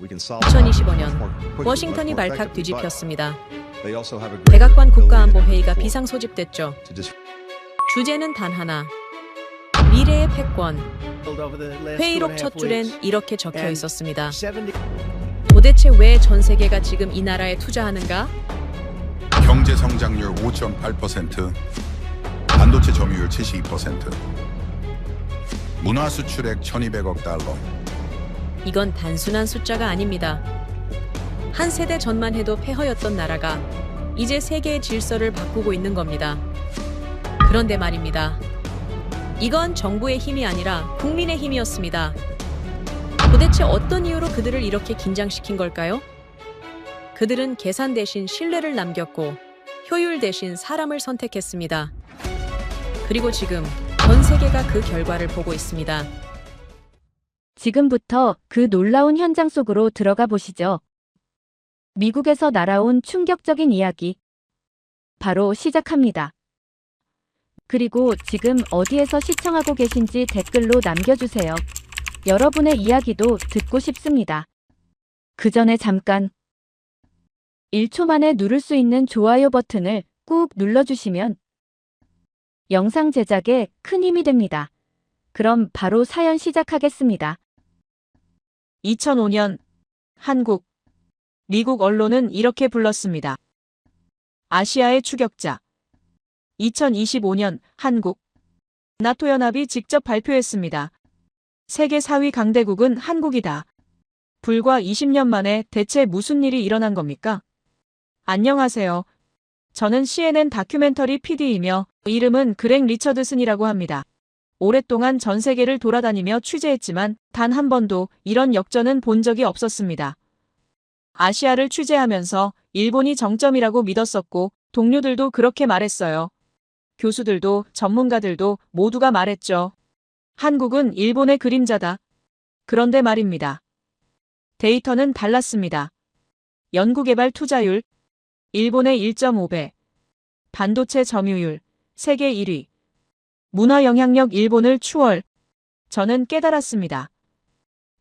2025년 워싱턴이 발칵 뒤집혔습니다. 백악관 국가안보회의가 비상 소집됐죠. 주제는 단 하나. 미래의 패권. 회의록 첫 줄엔 이렇게 적혀 있었습니다. 도대체 왜 전 세계가 지금 이 나라에 투자하는가? 경제 성장률 5.8%, 반도체 점유율 72%, 문화 수출액 1,200억 달러. 이건 단순한 숫자가 아닙니다. 한 세대 전만 해도 폐허였던 나라가 이제 세계의 질서를 바꾸고 있는 겁니다. 그런데 말입니다. 이건 정부의 힘이 아니라 국민의 힘이었습니다. 도대체 어떤 이유로 그들을 이렇게 긴장시킨 걸까요? 그들은 계산 대신 신뢰를 남겼고 효율 대신 사람을 선택했습니다. 그리고 지금 전 세계가 그 결과를 보고 있습니다. 지금부터 그 놀라운 현장 속으로 들어가 보시죠. 미국에서 날아온 충격적인 이야기. 바로 시작합니다. 그리고 지금 어디에서 시청하고 계신지 댓글로 남겨주세요. 여러분의 이야기도 듣고 싶습니다. 그 전에 잠깐 1초 만에 누를 수 있는 좋아요 버튼을 꾹 눌러주시면 영상 제작에 큰 힘이 됩니다. 그럼 바로 사연 시작하겠습니다. 2005년 한국, 미국 언론은 이렇게 불렀습니다. 아시아의 추격자. 2025년 한국, 나토 연합이 직접 발표했습니다. 세계 4위 강대국은 한국이다. 불과 20년 만에 대체 무슨 일이 일어난 겁니까? 안녕하세요. 저는 CNN 다큐멘터리 PD이며 이름은 그렉 리처드슨이라고 합니다. 오랫동안 전 세계를 돌아다니며 취재했지만 단 한 번도 이런 역전은 본 적이 없었습니다. 아시아를 취재하면서 일본이 정점이라고 믿었었고 동료들도 그렇게 말했어요. 교수들도 전문가들도 모두가 말했죠. 한국은 일본의 그림자다. 그런데 말입니다. 데이터는 달랐습니다. 연구개발 투자율 일본의 1.5배, 반도체 점유율 세계 1위, 문화 영향력 일본을 추월. 저는 깨달았습니다.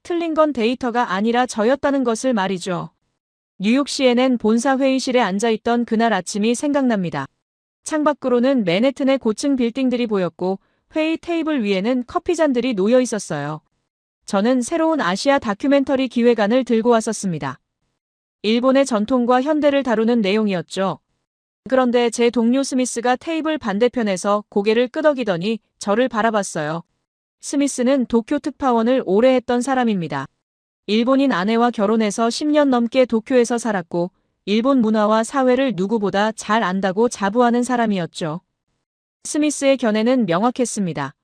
틀린 건 데이터가 아니라 저였다는 것을 말이죠. 뉴욕 CNN 본사 회의실에 앉아있던 그날 아침이 생각납니다. 창밖으로는 맨해튼의 고층 빌딩들이 보였고 회의 테이블 위에는 커피잔들이 놓여 있었어요. 저는 새로운 아시아 다큐멘터리 기획안을 들고 왔었습니다. 일본의 전통과 현대를 다루는 내용이었죠. 그런데 제 동료 스미스가 테이블 반대편에서 고개를 끄덕이더니 저를 바라봤어요. 스미스는 도쿄 특파원을 오래 했던 사람입니다. 일본인 아내와 결혼해서 10년 넘게 도쿄에서 살았고 일본 문화와 사회를 누구보다 잘 안다고 자부하는 사람이었죠. 스미스의 견해는 명확했습니다.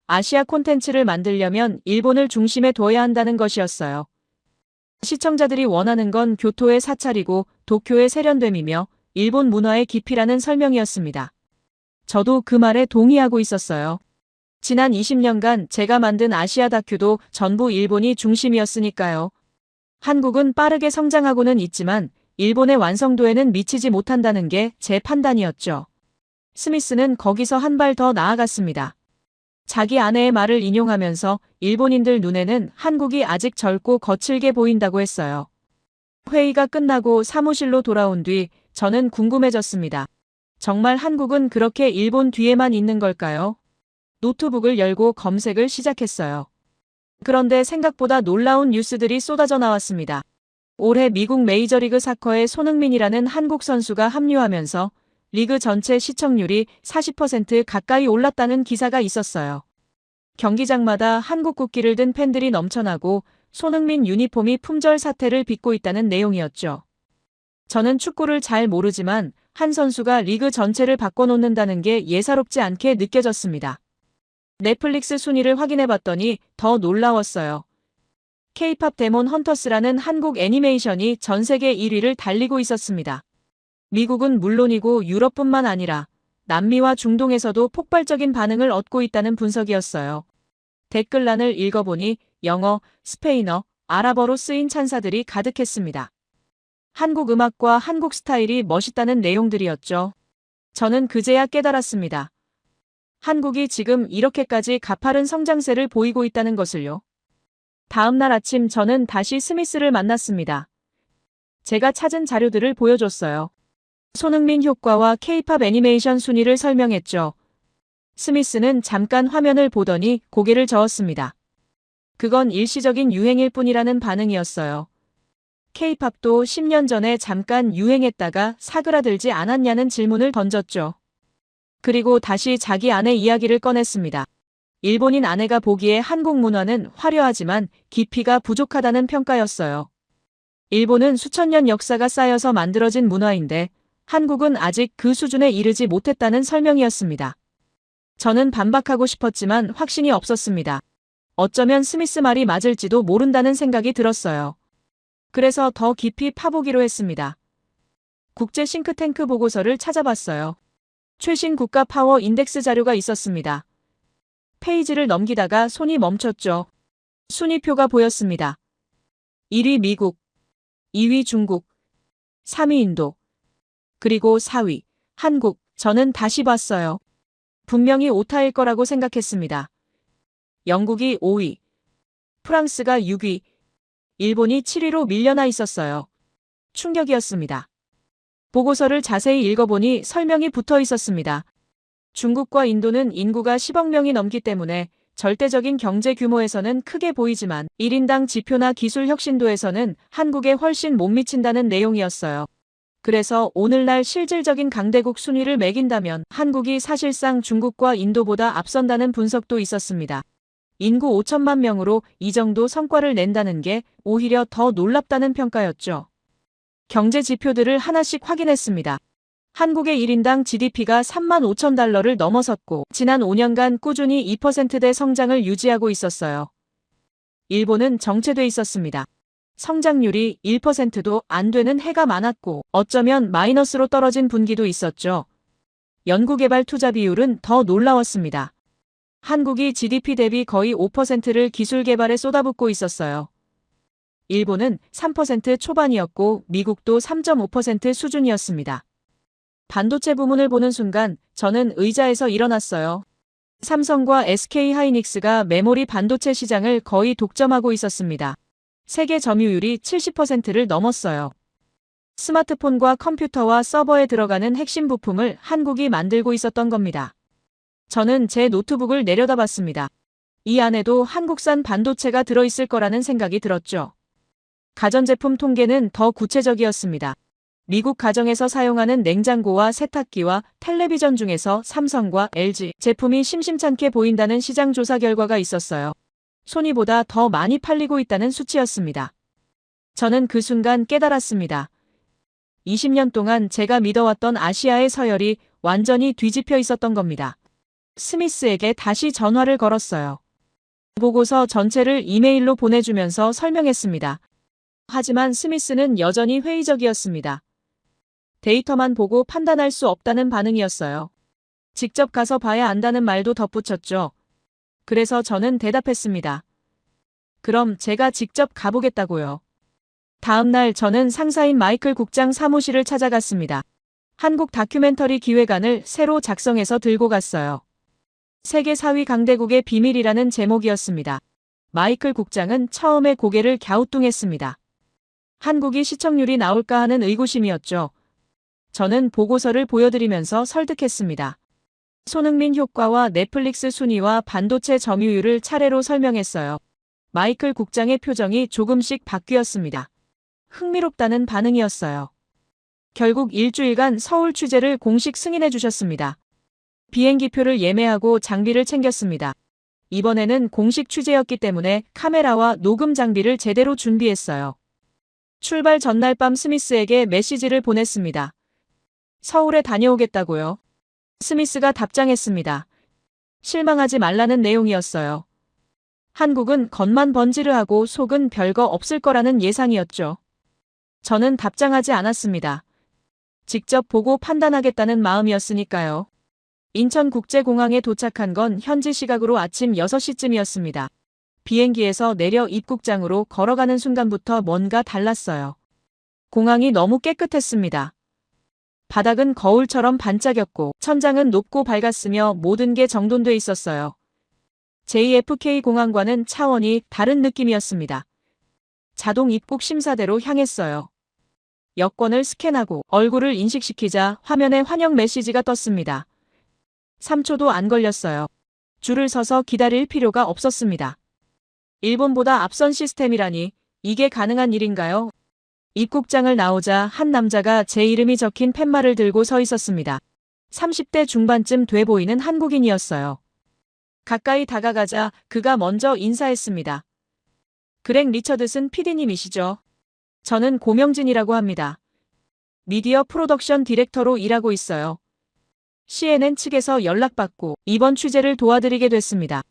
아시아 콘텐츠를 만들려면 일본을 중심에 둬야 한다는 것이었어요. 시청자들이 원하는 건 교토의 사찰이고 도쿄의 세련됨이며 일본 문화의 깊이라는 설명이었습니다. 저도 그 말에 동의하고 있었어요. 지난 20년간 제가 만든 아시아 다큐도 전부 일본이 중심이었으니까요. 한국은 빠르게 성장하고는 있지만 일본의 완성도에는 미치지 못한다는 게 제 판단이었죠. 스미스는 거기서 한 발 더 나아갔습니다. 자기 아내의 말을 인용하면서 일본인들 눈에는 한국이 아직 젊고 거칠게 보인다고 했어요. 회의가 끝나고 사무실로 돌아온 뒤 저는 궁금해졌습니다. 정말 한국은 그렇게 일본 뒤에만 있는 걸까요? 노트북을 열고 검색을 시작했어요. 그런데 생각보다 놀라운 뉴스들이 쏟아져 나왔습니다. 올해 미국 메이저리그 사커에 손흥민이라는 한국 선수가 합류하면서 리그 전체 시청률이 40% 가까이 올랐다는 기사가 있었어요. 경기장마다 한국 국기를 든 팬들이 넘쳐나고 손흥민 유니폼이 품절 사태를 빚고 있다는 내용이었죠. 저는 축구를 잘 모르지만 한 선수가 리그 전체를 바꿔놓는다는 게 예사롭지 않게 느껴졌습니다. 넷플릭스 순위를 확인해봤더니 더 놀라웠어요. K-팝 데몬 헌터스라는 한국 애니메이션이 전 세계 1위를 달리고 있었습니다. 미국은 물론이고 유럽뿐만 아니라 남미와 중동에서도 폭발적인 반응을 얻고 있다는 분석이었어요. 댓글란을 읽어보니 영어, 스페인어, 아랍어로 쓰인 찬사들이 가득했습니다. 한국 음악과 한국 스타일이 멋있다는 내용들이었죠. 저는 그제야 깨달았습니다. 한국이 지금 이렇게까지 가파른 성장세를 보이고 있다는 것을요. 다음 날 아침 저는 다시 스미스를 만났습니다. 제가 찾은 자료들을 보여줬어요. 손흥민 효과와 K-팝 애니메이션 순위를 설명했죠. 스미스는 잠깐 화면을 보더니 고개를 저었습니다. 그건 일시적인 유행일 뿐이라는 반응이었어요. K-팝도 10년 전에 잠깐 유행했다가 사그라들지 않았냐는 질문을 던졌죠. 그리고 다시 자기 아내 이야기를 꺼냈습니다. 일본인 아내가 보기에 한국 문화는 화려하지만 깊이가 부족하다는 평가였어요. 일본은 수천 년 역사가 쌓여서 만들어진 문화인데 한국은 아직 그 수준에 이르지 못했다는 설명이었습니다. 저는 반박하고 싶었지만 확신이 없었습니다. 어쩌면 스미스 말이 맞을지도 모른다는 생각이 들었어요. 그래서 더 깊이 파보기로 했습니다. 국제 싱크탱크 보고서를 찾아봤어요. 최신 국가 파워 인덱스 자료가 있었습니다. 페이지를 넘기다가 손이 멈췄죠. 순위표가 보였습니다. 1위 미국, 2위 중국, 3위 인도, 그리고 4위 한국. 저는 다시 봤어요. 분명히 오타일 거라고 생각했습니다. 영국이 5위, 프랑스가 6위, 일본이 7위로 밀려나 있었어요. 충격이었습니다. 보고서를 자세히 읽어보니 설명이 붙어 있었습니다. 중국과 인도는 인구가 10억 명이 넘기 때문에 절대적인 경제 규모에서는 크게 보이지만 1인당 지표나 기술 혁신도에서는 한국에 훨씬 못 미친다는 내용이었어요. 그래서 오늘날 실질적인 강대국 순위를 매긴다면 한국이 사실상 중국과 인도보다 앞선다는 분석도 있었습니다. 인구 5천만 명으로 이 정도 성과를 낸다는 게 오히려 더 놀랍다는 평가였죠. 경제 지표들을 하나씩 확인했습니다. 한국의 1인당 GDP가 3만 5천 달러를 넘어섰고 지난 5년간 꾸준히 2%대 성장을 유지하고 있었어요. 일본은 정체돼 있었습니다. 성장률이 1%도 안 되는 해가 많았고 어쩌면 마이너스로 떨어진 분기도 있었죠. 연구개발 투자 비율은 더 놀라웠습니다. 한국이 GDP 대비 거의 5%를 기술 개발에 쏟아붓고 있었어요. 일본은 3% 초반이었고 미국도 3.5% 수준이었습니다. 반도체 부문을 보는 순간 저는 의자에서 일어났어요. 삼성과 SK 하이닉스가 메모리 반도체 시장을 거의 독점하고 있었습니다. 세계 점유율이 70%를 넘었어요. 스마트폰과 컴퓨터와 서버에 들어가는 핵심 부품을 한국이 만들고 있었던 겁니다. 저는 제 노트북을 내려다봤습니다. 이 안에도 한국산 반도체가 들어있을 거라는 생각이 들었죠. 가전제품 통계는 더 구체적이었습니다. 미국 가정에서 사용하는 냉장고와 세탁기와 텔레비전 중에서 삼성과 LG 제품이 심심찮게 보인다는 시장 조사 결과가 있었어요. 소니보다 더 많이 팔리고 있다는 수치였습니다. 저는 그 순간 깨달았습니다. 20년 동안 제가 믿어왔던 아시아의 서열이 완전히 뒤집혀 있었던 겁니다. 스미스에게 다시 전화를 걸었어요. 보고서 전체를 이메일로 보내주면서 설명했습니다. 하지만 스미스는 여전히 회의적이었습니다. 데이터만 보고 판단할 수 없다는 반응이었어요. 직접 가서 봐야 안다는 말도 덧붙였죠. 그래서 저는 대답했습니다. 그럼 제가 직접 가보겠다고요. 다음 날 저는 상사인 마이클 국장 사무실을 찾아갔습니다. 한국 다큐멘터리 기획안을 새로 작성해서 들고 갔어요. 세계 4위 강대국의 비밀이라는 제목이었습니다. 마이클 국장은 처음에 고개를 갸우뚱했습니다. 한국이 시청률이 나올까 하는 의구심이었죠. 저는 보고서를 보여드리면서 설득했습니다. 손흥민 효과와 넷플릭스 순위와 반도체 점유율을 차례로 설명했어요. 마이클 국장의 표정이 조금씩 바뀌었습니다. 흥미롭다는 반응이었어요. 결국 일주일간 서울 취재를 공식 승인해 주셨습니다. 비행기표를 예매하고 장비를 챙겼습니다. 이번에는 공식 취재였기 때문에 카메라와 녹음 장비를 제대로 준비했어요. 출발 전날 밤 스미스에게 메시지를 보냈습니다. 서울에 다녀오겠다고요. 스미스가 답장했습니다. 실망하지 말라는 내용이었어요. 한국은 겉만 번지르하고 속은 별거 없을 거라는 예상이었죠. 저는 답장하지 않았습니다. 직접 보고 판단하겠다는 마음이었으니까요. 인천국제공항에 도착한 건 현지 시각으로 아침 6시쯤이었습니다. 비행기에서 내려 입국장으로 걸어가는 순간부터 뭔가 달랐어요. 공항이 너무 깨끗했습니다. 바닥은 거울처럼 반짝였고 천장은 높고 밝았으며 모든 게 정돈돼 있었어요. JFK 공항과는 차원이 다른 느낌이었습니다. 자동 입국 심사대로 향했어요. 여권을 스캔하고 얼굴을 인식시키자 화면에 환영 메시지가 떴습니다. 3초도 안 걸렸어요. 줄을 서서 기다릴 필요가 없었습니다. 일본보다 앞선 시스템이라니 이게 가능한 일인가요? 입국장을 나오자 한 남자가 제 이름이 적힌 팻말을 들고 서 있었습니다. 30대 중반쯤 돼 보이는 한국인이었어요. 가까이 다가가자 그가 먼저 인사했습니다. 그렉 리처드슨 PD님이시죠? 저는 고명진이라고 합니다. 미디어 프로덕션 디렉터로 일하고 있어요. CNN 측에서 연락받고 이번 취재를 도와드리게 됐습니다.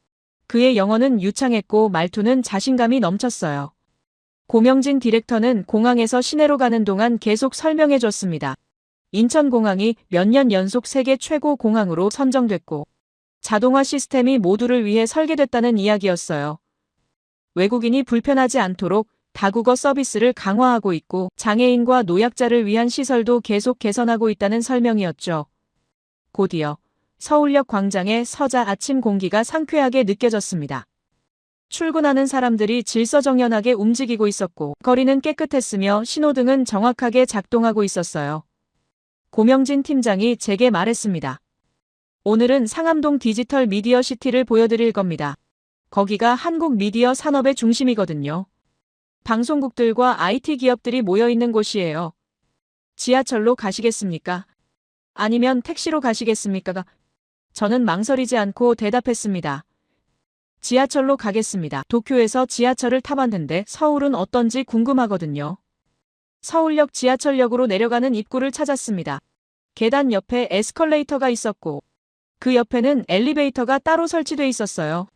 그의 영어는 유창했고 말투는 자신감이 넘쳤어요. 고명진 디렉터는 공항에서 시내로 가는 동안 계속 설명해 줬습니다. 인천공항이 몇 년 연속 세계 최고 공항으로 선정됐고 자동화 시스템이 모두를 위해 설계됐다는 이야기였어요. 외국인이 불편하지 않도록 다국어 서비스를 강화하고 있고 장애인과 노약자를 위한 시설도 계속 개선하고 있다는 설명이었죠. 곧이어 서울역 광장에 서자 아침 공기가 상쾌하게 느껴졌습니다. 출근하는 사람들이 질서정연하게 움직이고 있었고 거리는 깨끗했으며 신호등은 정확하게 작동하고 있었어요. 고명진 팀장이 제게 말했습니다. 오늘은 상암동 디지털 미디어 시티를 보여드릴 겁니다. 거기가 한국 미디어 산업의 중심이거든요. 방송국들과 IT 기업들이 모여있는 곳이에요. 지하철로 가시겠습니까? 아니면 택시로 가시겠습니까? 저는 망설이지 않고 대답했습니다. 지하철로 가겠습니다. 도쿄에서 지하철을 타봤는데 서울은 어떤지 궁금하거든요. 서울역 지하철역으로 내려가는 입구를 찾았습니다. 계단 옆에 에스컬레이터가 있었고 그 옆에는 엘리베이터가 따로 설치돼 있었어요.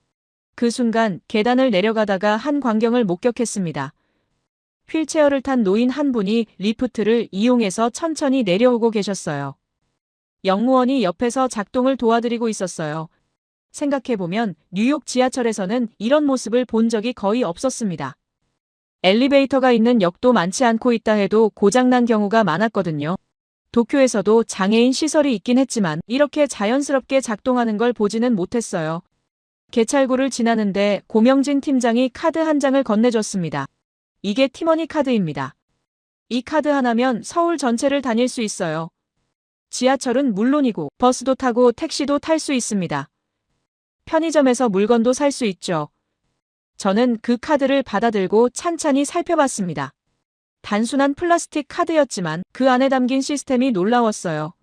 그 순간 계단을 내려가다가 한 광경을 목격했습니다. 휠체어를 탄 노인 한 분이 리프트를 이용해서 천천히 내려오고 계셨어요. 영무원이 옆에서 작동을 도와드리고 있었어요. 생각해보면 뉴욕 지하철에서는 이런 모습을 본 적이 거의 없었습니다. 엘리베이터가 있는 역도 많지 않고 있다 해도 고장난 경우가 많았거든요. 도쿄에서도 장애인 시설이 있긴 했지만 이렇게 자연스럽게 작동하는 걸 보지는 못했어요. 개찰구를 지나는데 고명진 팀장이 카드 한 장을 건네줬습니다. 이게 티머니 카드입니다. 이 카드 하나면 서울 전체를 다닐 수 있어요. 지하철은 물론이고 버스도 타고 택시도 탈 수 있습니다. 편의점에서 물건도 살 수 있죠. 저는 그 카드를 받아들고 찬찬히 살펴봤습니다. 단순한 플라스틱 카드였지만 그 안에 담긴 시스템이 놀라웠어요.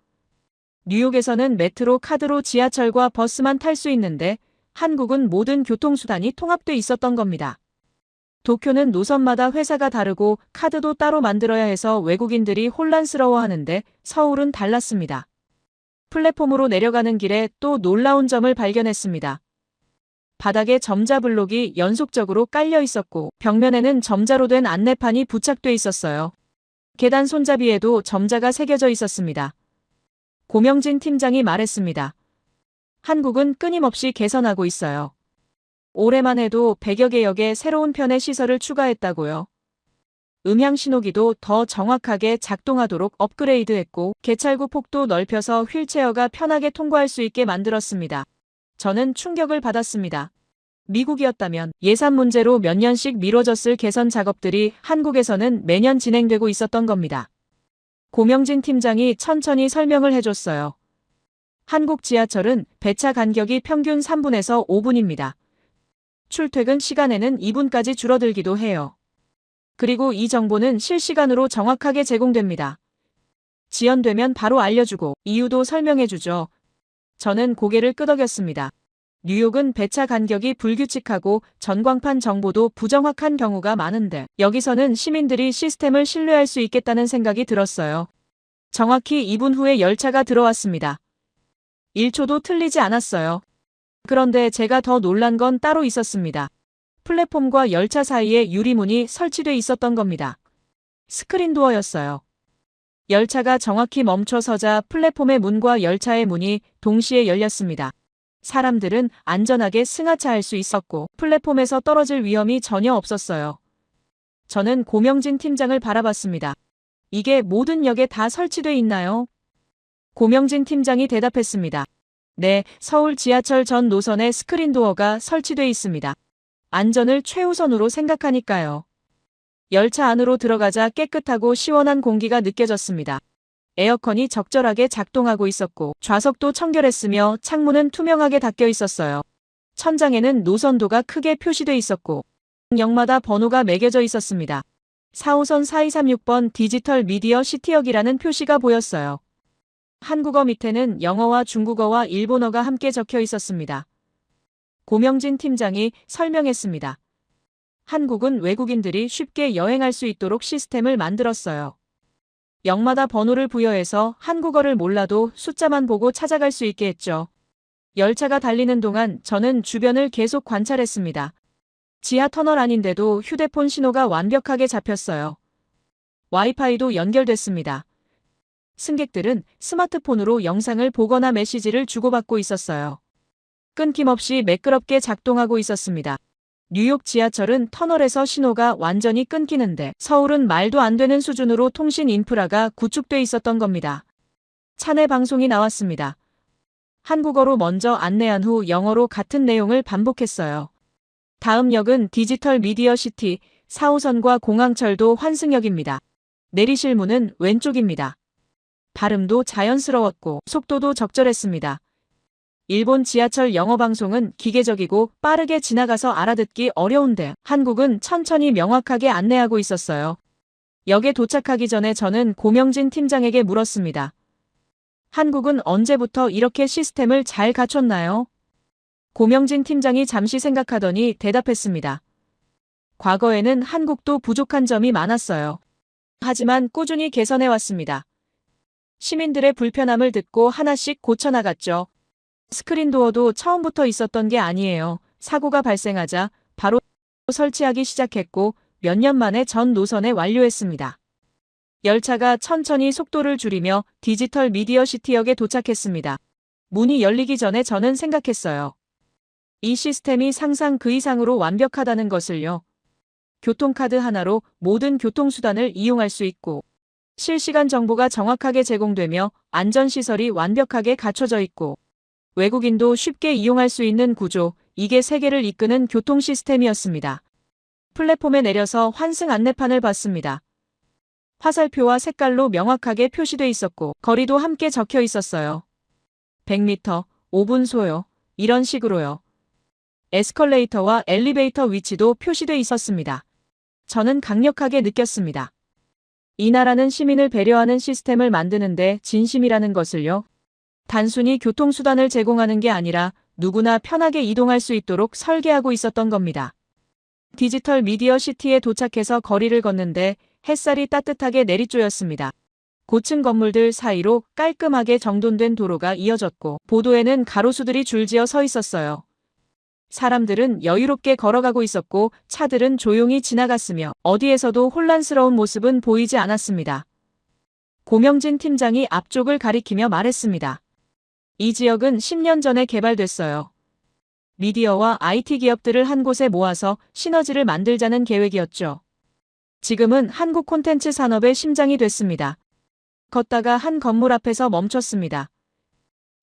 뉴욕에서는 메트로 카드로 지하철과 버스만 탈 수 있는데 한국은 모든 교통수단이 통합돼 있었던 겁니다. 도쿄는 노선마다 회사가 다르고 카드도 따로 만들어야 해서 외국인들이 혼란스러워하는데 서울은 달랐습니다. 플랫폼으로 내려가는 길에 또 놀라운 점을 발견했습니다. 바닥에 점자 블록이 연속적으로 깔려 있었고 벽면에는 점자로 된 안내판이 부착돼 있었어요. 계단 손잡이에도 점자가 새겨져 있었습니다. 고명진 팀장이 말했습니다. 한국은 끊임없이 개선하고 있어요. 올해만 해도 100여 개 역에 새로운 편의 시설을 추가했다고요. 음향 신호기도 더 정확하게 작동하도록 업그레이드했고 개찰구 폭도 넓혀서 휠체어가 편하게 통과할 수 있게 만들었습니다. 저는 충격을 받았습니다. 미국이었다면 예산 문제로 몇 년씩 미뤄졌을 개선 작업들이 한국에서는 매년 진행되고 있었던 겁니다. 고명진 팀장이 천천히 설명을 해줬어요. 한국 지하철은 배차 간격이 평균 3분에서 5분입니다. 출퇴근 시간에는 2분까지 줄어들기도 해요. 그리고 이 정보는 실시간으로 정확하게 제공됩니다. 지연되면 바로 알려주고 이유도 설명해주죠. 저는 고개를 끄덕였습니다. 뉴욕은 배차 간격이 불규칙하고 전광판 정보도 부정확한 경우가 많은데 여기서는 시민들이 시스템을 신뢰할 수 있겠다는 생각이 들었어요. 정확히 2분 후에 열차가 들어왔습니다. 1초도 틀리지 않았어요. 그런데 제가 더 놀란 건 따로 있었습니다. 플랫폼과 열차 사이에 유리문이 설치돼 있었던 겁니다. 스크린도어였어요. 열차가 정확히 멈춰서자 플랫폼의 문과 열차의 문이 동시에 열렸습니다. 사람들은 안전하게 승하차할 수 있었고 플랫폼에서 떨어질 위험이 전혀 없었어요. 저는 고명진 팀장을 바라봤습니다. 이게 모든 역에 다 설치돼 있나요? 고명진 팀장이 대답했습니다. 네, 서울 지하철 전 노선에 스크린도어가 설치돼 있습니다. 안전을 최우선으로 생각하니까요. 열차 안으로 들어가자 깨끗하고 시원한 공기가 느껴졌습니다. 에어컨이 적절하게 작동하고 있었고 좌석도 청결했으며 창문은 투명하게 닫혀 있었어요. 천장에는 노선도가 크게 표시돼 있었고 역마다 번호가 매겨져 있었습니다. 4호선 4236번 디지털 미디어 시티역이라는 표시가 보였어요. 한국어 밑에는 영어와 중국어와 일본어가 함께 적혀 있었습니다. 고명진 팀장이 설명했습니다. 한국은 외국인들이 쉽게 여행할 수 있도록 시스템을 만들었어요. 역마다 번호를 부여해서 한국어를 몰라도 숫자만 보고 찾아갈 수 있게 했죠. 열차가 달리는 동안 저는 주변을 계속 관찰했습니다. 지하 터널 아닌데도 휴대폰 신호가 완벽하게 잡혔어요. 와이파이도 연결됐습니다. 승객들은 스마트폰으로 영상을 보거나 메시지를 주고받고 있었어요. 끊김없이 매끄럽게 작동하고 있었습니다. 뉴욕 지하철은 터널에서 신호가 완전히 끊기는데 서울은 말도 안 되는 수준으로 통신 인프라가 구축돼 있었던 겁니다. 차내 방송이 나왔습니다. 한국어로 먼저 안내한 후 영어로 같은 내용을 반복했어요. 다음 역은 디지털 미디어 시티 4호선과 공항철도 환승역입니다. 내리실 문은 왼쪽입니다. 발음도 자연스러웠고 속도도 적절했습니다. 일본 지하철 영어 방송은 기계적이고 빠르게 지나가서 알아듣기 어려운데 한국은 천천히 명확하게 안내하고 있었어요. 역에 도착하기 전에 저는 고명진 팀장에게 물었습니다. 한국은 언제부터 이렇게 시스템을 잘 갖췄나요? 고명진 팀장이 잠시 생각하더니 대답했습니다. 과거에는 한국도 부족한 점이 많았어요. 하지만 꾸준히 개선해 왔습니다. 시민들의 불편함을 듣고 하나씩 고쳐나갔죠. 스크린도어도 처음부터 있었던 게 아니에요. 사고가 발생하자 바로 설치하기 시작했고 몇 년 만에 전 노선에 완료했습니다. 열차가 천천히 속도를 줄이며 디지털 미디어 시티역에 도착했습니다. 문이 열리기 전에 저는 생각했어요. 이 시스템이 상상 그 이상으로 완벽하다는 것을요. 교통카드 하나로 모든 교통수단을 이용할 수 있고 실시간 정보가 정확하게 제공되며 안전시설이 완벽하게 갖춰져 있고 외국인도 쉽게 이용할 수 있는 구조, 이게 세계를 이끄는 교통 시스템이었습니다. 플랫폼에 내려서 환승 안내판을 봤습니다. 화살표와 색깔로 명확하게 표시돼 있었고 거리도 함께 적혀 있었어요. 100m, 5분 소요, 이런 식으로요. 에스컬레이터와 엘리베이터 위치도 표시돼 있었습니다. 저는 강력하게 느꼈습니다. 이 나라는 시민을 배려하는 시스템을 만드는데 진심이라는 것을요. 단순히 교통수단을 제공하는 게 아니라 누구나 편하게 이동할 수 있도록 설계하고 있었던 겁니다. 디지털 미디어 시티에 도착해서 거리를 걷는데 햇살이 따뜻하게 내리쬐었습니다. 고층 건물들 사이로 깔끔하게 정돈된 도로가 이어졌고 보도에는 가로수들이 줄지어 서 있었어요. 사람들은 여유롭게 걸어가고 있었고 차들은 조용히 지나갔으며 어디에서도 혼란스러운 모습은 보이지 않았습니다. 고명진 팀장이 앞쪽을 가리키며 말했습니다. 이 지역은 10년 전에 개발됐어요. 미디어와 IT 기업들을 한 곳에 모아서 시너지를 만들자는 계획이었죠. 지금은 한국 콘텐츠 산업의 심장이 됐습니다. 걷다가 한 건물 앞에서 멈췄습니다.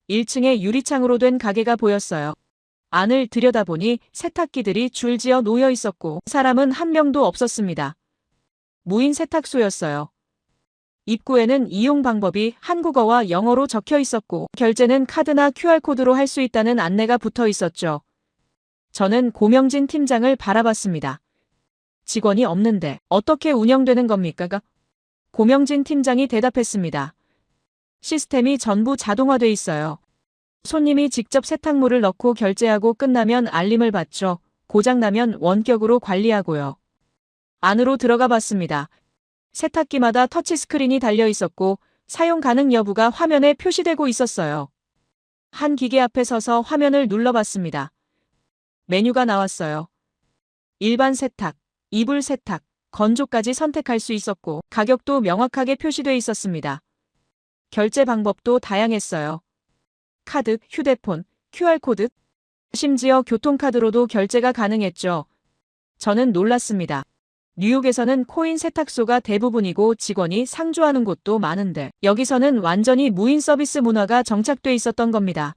1층에 유리창으로 된 가게가 보였어요. 안을 들여다보니 세탁기들이 줄지어 놓여 있었고 사람은 한 명도 없었습니다. 무인 세탁소였어요. 입구에는 이용 방법이 한국어와 영어로 적혀 있었고 결제는 카드나 QR코드로 할 수 있다는 안내가 붙어 있었죠. 저는 고명진 팀장을 바라봤습니다. 직원이 없는데 어떻게 운영되는 겁니까? 고명진 팀장이 대답했습니다. 시스템이 전부 자동화돼 있어요. 손님이 직접 세탁물을 넣고 결제하고 끝나면 알림을 받죠. 고장나면 원격으로 관리하고요. 안으로 들어가 봤습니다. 세탁기마다 터치스크린이 달려 있었고 사용 가능 여부가 화면에 표시되고 있었어요. 한 기계 앞에 서서 화면을 눌러봤습니다. 메뉴가 나왔어요. 일반 세탁, 이불 세탁, 건조까지 선택할 수 있었고 가격도 명확하게 표시돼 있었습니다. 결제 방법도 다양했어요. 카드, 휴대폰, QR코드, 심지어 교통카드로도 결제가 가능했죠. 저는 놀랐습니다. 뉴욕에서는 코인 세탁소가 대부분이고 직원이 상주하는 곳도 많은데 여기서는 완전히 무인 서비스 문화가 정착돼 있었던 겁니다.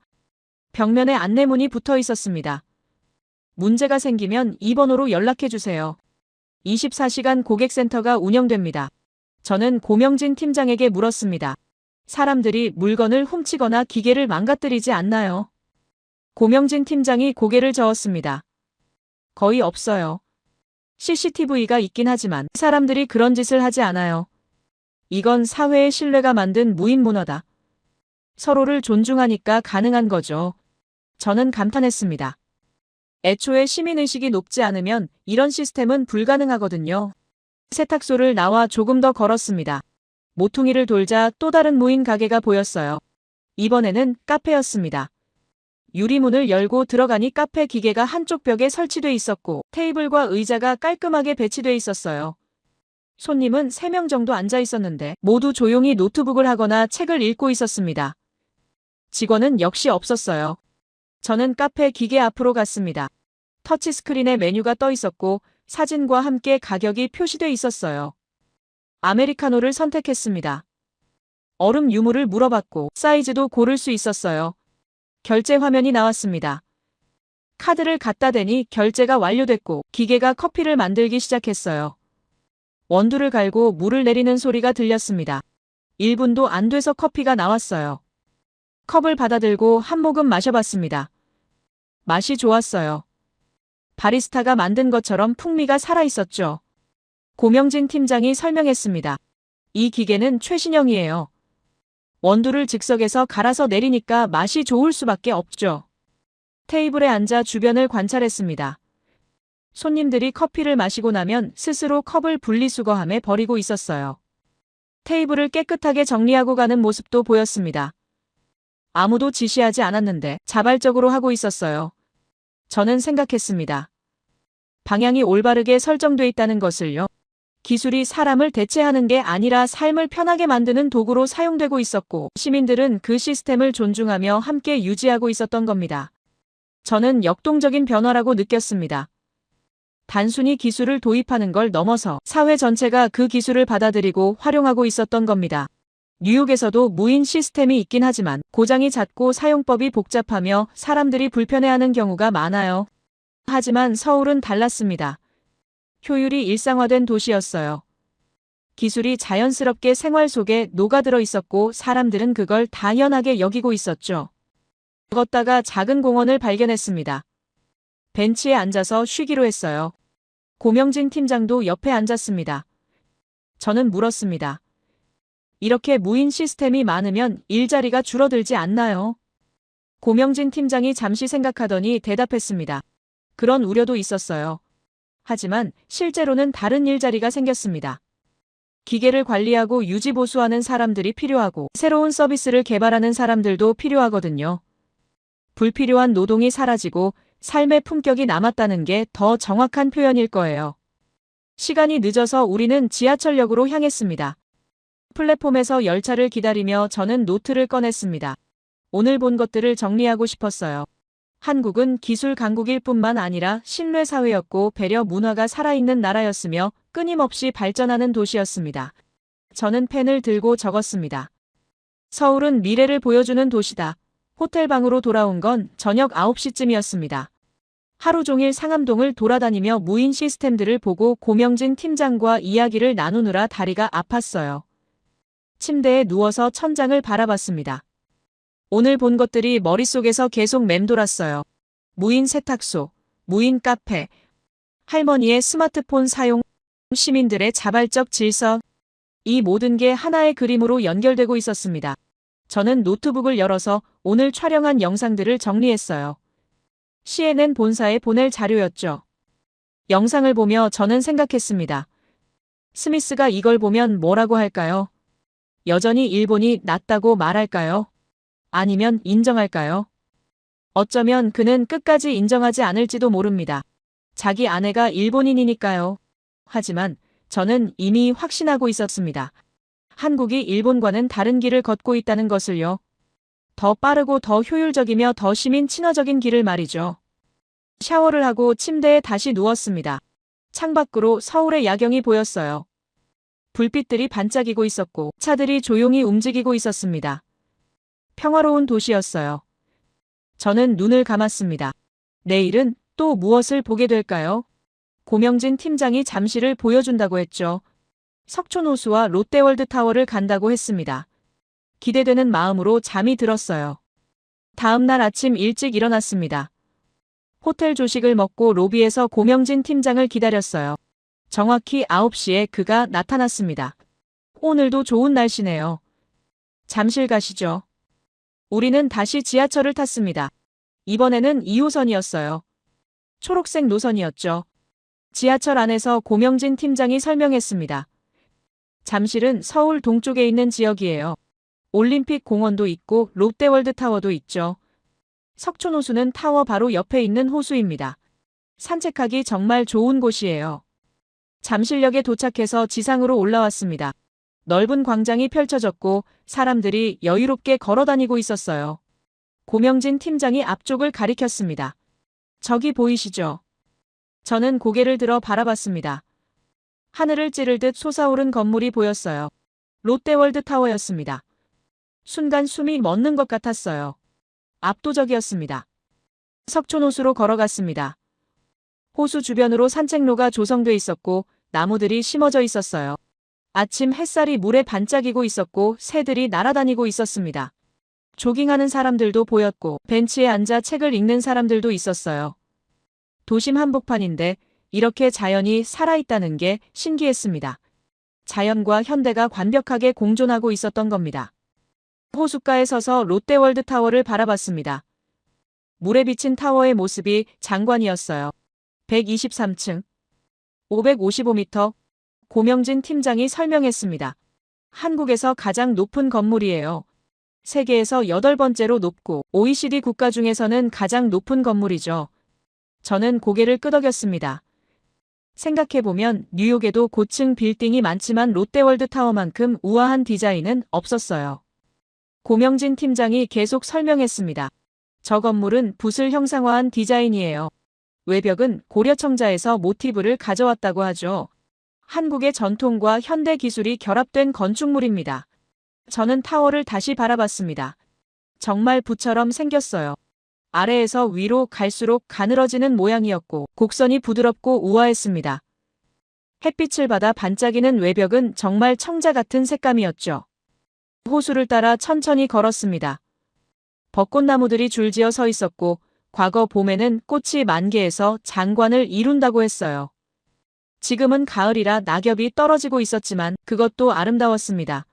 벽면에 안내문이 붙어 있었습니다. 문제가 생기면 이 번호로 연락해 주세요. 24시간 고객센터가 운영됩니다. 저는 고명진 팀장에게 물었습니다. 사람들이 물건을 훔치거나 기계를 망가뜨리지 않나요? 고명진 팀장이 고개를 저었습니다. 거의 없어요. CCTV가 있긴 하지만 사람들이 그런 짓을 하지 않아요. 이건 사회의 신뢰가 만든 무인 문화다. 서로를 존중하니까 가능한 거죠. 저는 감탄했습니다. 애초에 시민의식이 높지 않으면 이런 시스템은 불가능하거든요. 세탁소를 나와 조금 더 걸었습니다. 모퉁이를 돌자 또 다른 무인 가게가 보였어요. 이번에는 카페였습니다. 유리문을 열고 들어가니 카페 기계가 한쪽 벽에 설치돼 있었고 테이블과 의자가 깔끔하게 배치돼 있었어요. 손님은 3명 정도 앉아 있었는데 모두 조용히 노트북을 하거나 책을 읽고 있었습니다. 직원은 역시 없었어요. 저는 카페 기계 앞으로 갔습니다. 터치스크린에 메뉴가 떠 있었고 사진과 함께 가격이 표시돼 있었어요. 아메리카노를 선택했습니다. 얼음 유무를 물어봤고 사이즈도 고를 수 있었어요. 결제 화면이 나왔습니다. 카드를 갖다 대니 결제가 완료됐고 기계가 커피를 만들기 시작했어요. 원두를 갈고 물을 내리는 소리가 들렸습니다. 1분도 안 돼서 커피가 나왔어요. 컵을 받아들고 한 모금 마셔봤습니다. 맛이 좋았어요. 바리스타가 만든 것처럼 풍미가 살아있었죠. 고명진 팀장이 설명했습니다. 이 기계는 최신형이에요. 원두를 즉석에서 갈아서 내리니까 맛이 좋을 수밖에 없죠. 테이블에 앉아 주변을 관찰했습니다. 손님들이 커피를 마시고 나면 스스로 컵을 분리수거함에 버리고 있었어요. 테이블을 깨끗하게 정리하고 가는 모습도 보였습니다. 아무도 지시하지 않았는데 자발적으로 하고 있었어요. 저는 생각했습니다. 방향이 올바르게 설정돼 있다는 것을요. 기술이 사람을 대체하는 게 아니라 삶을 편하게 만드는 도구로 사용되고 있었고 시민들은 그 시스템을 존중하며 함께 유지하고 있었던 겁니다. 저는 역동적인 변화라고 느꼈습니다. 단순히 기술을 도입하는 걸 넘어서 사회 전체가 그 기술을 받아들이고 활용하고 있었던 겁니다. 뉴욕에서도 무인 시스템이 있긴 하지만 고장이 잦고 사용법이 복잡하며 사람들이 불편해하는 경우가 많아요. 하지만 서울은 달랐습니다. 효율이 일상화된 도시였어요. 기술이 자연스럽게 생활 속에 녹아들어 있었고 사람들은 그걸 당연하게 여기고 있었죠. 걷다가 작은 공원을 발견했습니다. 벤치에 앉아서 쉬기로 했어요. 고명진 팀장도 옆에 앉았습니다. 저는 물었습니다. 이렇게 무인 시스템이 많으면 일자리가 줄어들지 않나요? 고명진 팀장이 잠시 생각하더니 대답했습니다. 그런 우려도 있었어요. 하지만 실제로는 다른 일자리가 생겼습니다. 기계를 관리하고 유지보수하는 사람들이 필요하고 새로운 서비스를 개발하는 사람들도 필요하거든요. 불필요한 노동이 사라지고 삶의 품격이 남았다는 게 더 정확한 표현일 거예요. 시간이 늦어서 우리는 지하철역으로 향했습니다. 플랫폼에서 열차를 기다리며 저는 노트를 꺼냈습니다. 오늘 본 것들을 정리하고 싶었어요. 한국은 기술 강국일 뿐만 아니라 신뢰 사회였고 배려 문화가 살아있는 나라였으며 끊임없이 발전하는 도시였습니다. 저는 펜을 들고 적었습니다. 서울은 미래를 보여주는 도시다. 호텔 방으로 돌아온 건 저녁 9시쯤이었습니다. 하루 종일 상암동을 돌아다니며 무인 시스템들을 보고 고명진 팀장과 이야기를 나누느라 다리가 아팠어요. 침대에 누워서 천장을 바라봤습니다. 오늘 본 것들이 머릿속에서 계속 맴돌았어요. 무인 세탁소, 무인 카페, 할머니의 스마트폰 사용, 시민들의 자발적 질서, 이 모든 게 하나의 그림으로 연결되고 있었습니다. 저는 노트북을 열어서 오늘 촬영한 영상들을 정리했어요. CNN 본사에 보낼 자료였죠. 영상을 보며 저는 생각했습니다. 스미스가 이걸 보면 뭐라고 할까요? 여전히 일본이 낫다고 말할까요? 아니면 인정할까요? 어쩌면 그는 끝까지 인정하지 않을지도 모릅니다. 자기 아내가 일본인이니까요. 하지만 저는 이미 확신하고 있었습니다. 한국이 일본과는 다른 길을 걷고 있다는 것을요. 더 빠르고 더 효율적이며 더 시민 친화적인 길을 말이죠. 샤워를 하고 침대에 다시 누웠습니다. 창밖으로 서울의 야경이 보였어요. 불빛들이 반짝이고 있었고 차들이 조용히 움직이고 있었습니다. 평화로운 도시였어요. 저는 눈을 감았습니다. 내일은 또 무엇을 보게 될까요? 고명진 팀장이 잠시를 보여준다고 했죠. 석촌호수와 롯데월드타워를 간다고 했습니다. 기대되는 마음으로 잠이 들었어요. 다음 날 아침 일찍 일어났습니다. 호텔 조식을 먹고 로비에서 고명진 팀장을 기다렸어요. 정확히 9시에 그가 나타났습니다. 오늘도 좋은 날씨네요. 잠실 가시죠. 우리는 다시 지하철을 탔습니다. 이번에는 2호선이었어요. 초록색 노선이었죠. 지하철 안에서 고명진 팀장이 설명했습니다. 잠실은 서울 동쪽에 있는 지역이에요. 올림픽 공원도 있고 롯데월드타워도 있죠. 석촌호수는 타워 바로 옆에 있는 호수입니다. 산책하기 정말 좋은 곳이에요. 잠실역에 도착해서 지상으로 올라왔습니다. 넓은 광장이 펼쳐졌고 사람들이 여유롭게 걸어다니고 있었어요. 고명진 팀장이 앞쪽을 가리켰습니다. 저기 보이시죠? 저는 고개를 들어 바라봤습니다. 하늘을 찌르듯 솟아오른 건물이 보였어요. 롯데월드타워였습니다. 순간 숨이 멎는 것 같았어요. 압도적이었습니다. 석촌호수로 걸어갔습니다. 호수 주변으로 산책로가 조성돼 있었고 나무들이 심어져 있었어요. 아침 햇살이 물에 반짝이고 있었고 새들이 날아다니고 있었습니다. 조깅하는 사람들도 보였고 벤치에 앉아 책을 읽는 사람들도 있었어요. 도심 한복판인데 이렇게 자연이 살아있다는 게 신기했습니다. 자연과 현대가 완벽하게 공존하고 있었던 겁니다. 호숫가에 서서 롯데월드타워를 바라봤습니다. 물에 비친 타워의 모습이 장관이었어요. 123층, 555m, 고명진 팀장이 설명했습니다. 한국에서 가장 높은 건물이에요. 세계에서 8번째로 높고 OECD 국가 중에서는 가장 높은 건물이죠. 저는 고개를 끄덕였습니다. 생각해보면 뉴욕에도 고층 빌딩이 많지만 롯데월드타워만큼 우아한 디자인은 없었어요. 고명진 팀장이 계속 설명했습니다. 저 건물은 붓을 형상화한 디자인이에요. 외벽은 고려청자에서 모티브를 가져왔다고 하죠. 한국의 전통과 현대 기술이 결합된 건축물입니다. 저는 타워를 다시 바라봤습니다. 정말 붓처럼 생겼어요. 아래에서 위로 갈수록 가늘어지는 모양이었고 곡선이 부드럽고 우아했습니다. 햇빛을 받아 반짝이는 외벽은 정말 청자 같은 색감이었죠. 호수를 따라 천천히 걸었습니다. 벚꽃나무들이 줄지어 서 있었고 과거 봄에는 꽃이 만개해서 장관을 이룬다고 했어요. 지금은 가을이라 낙엽이 떨어지고 있었지만 그것도 아름다웠습니다.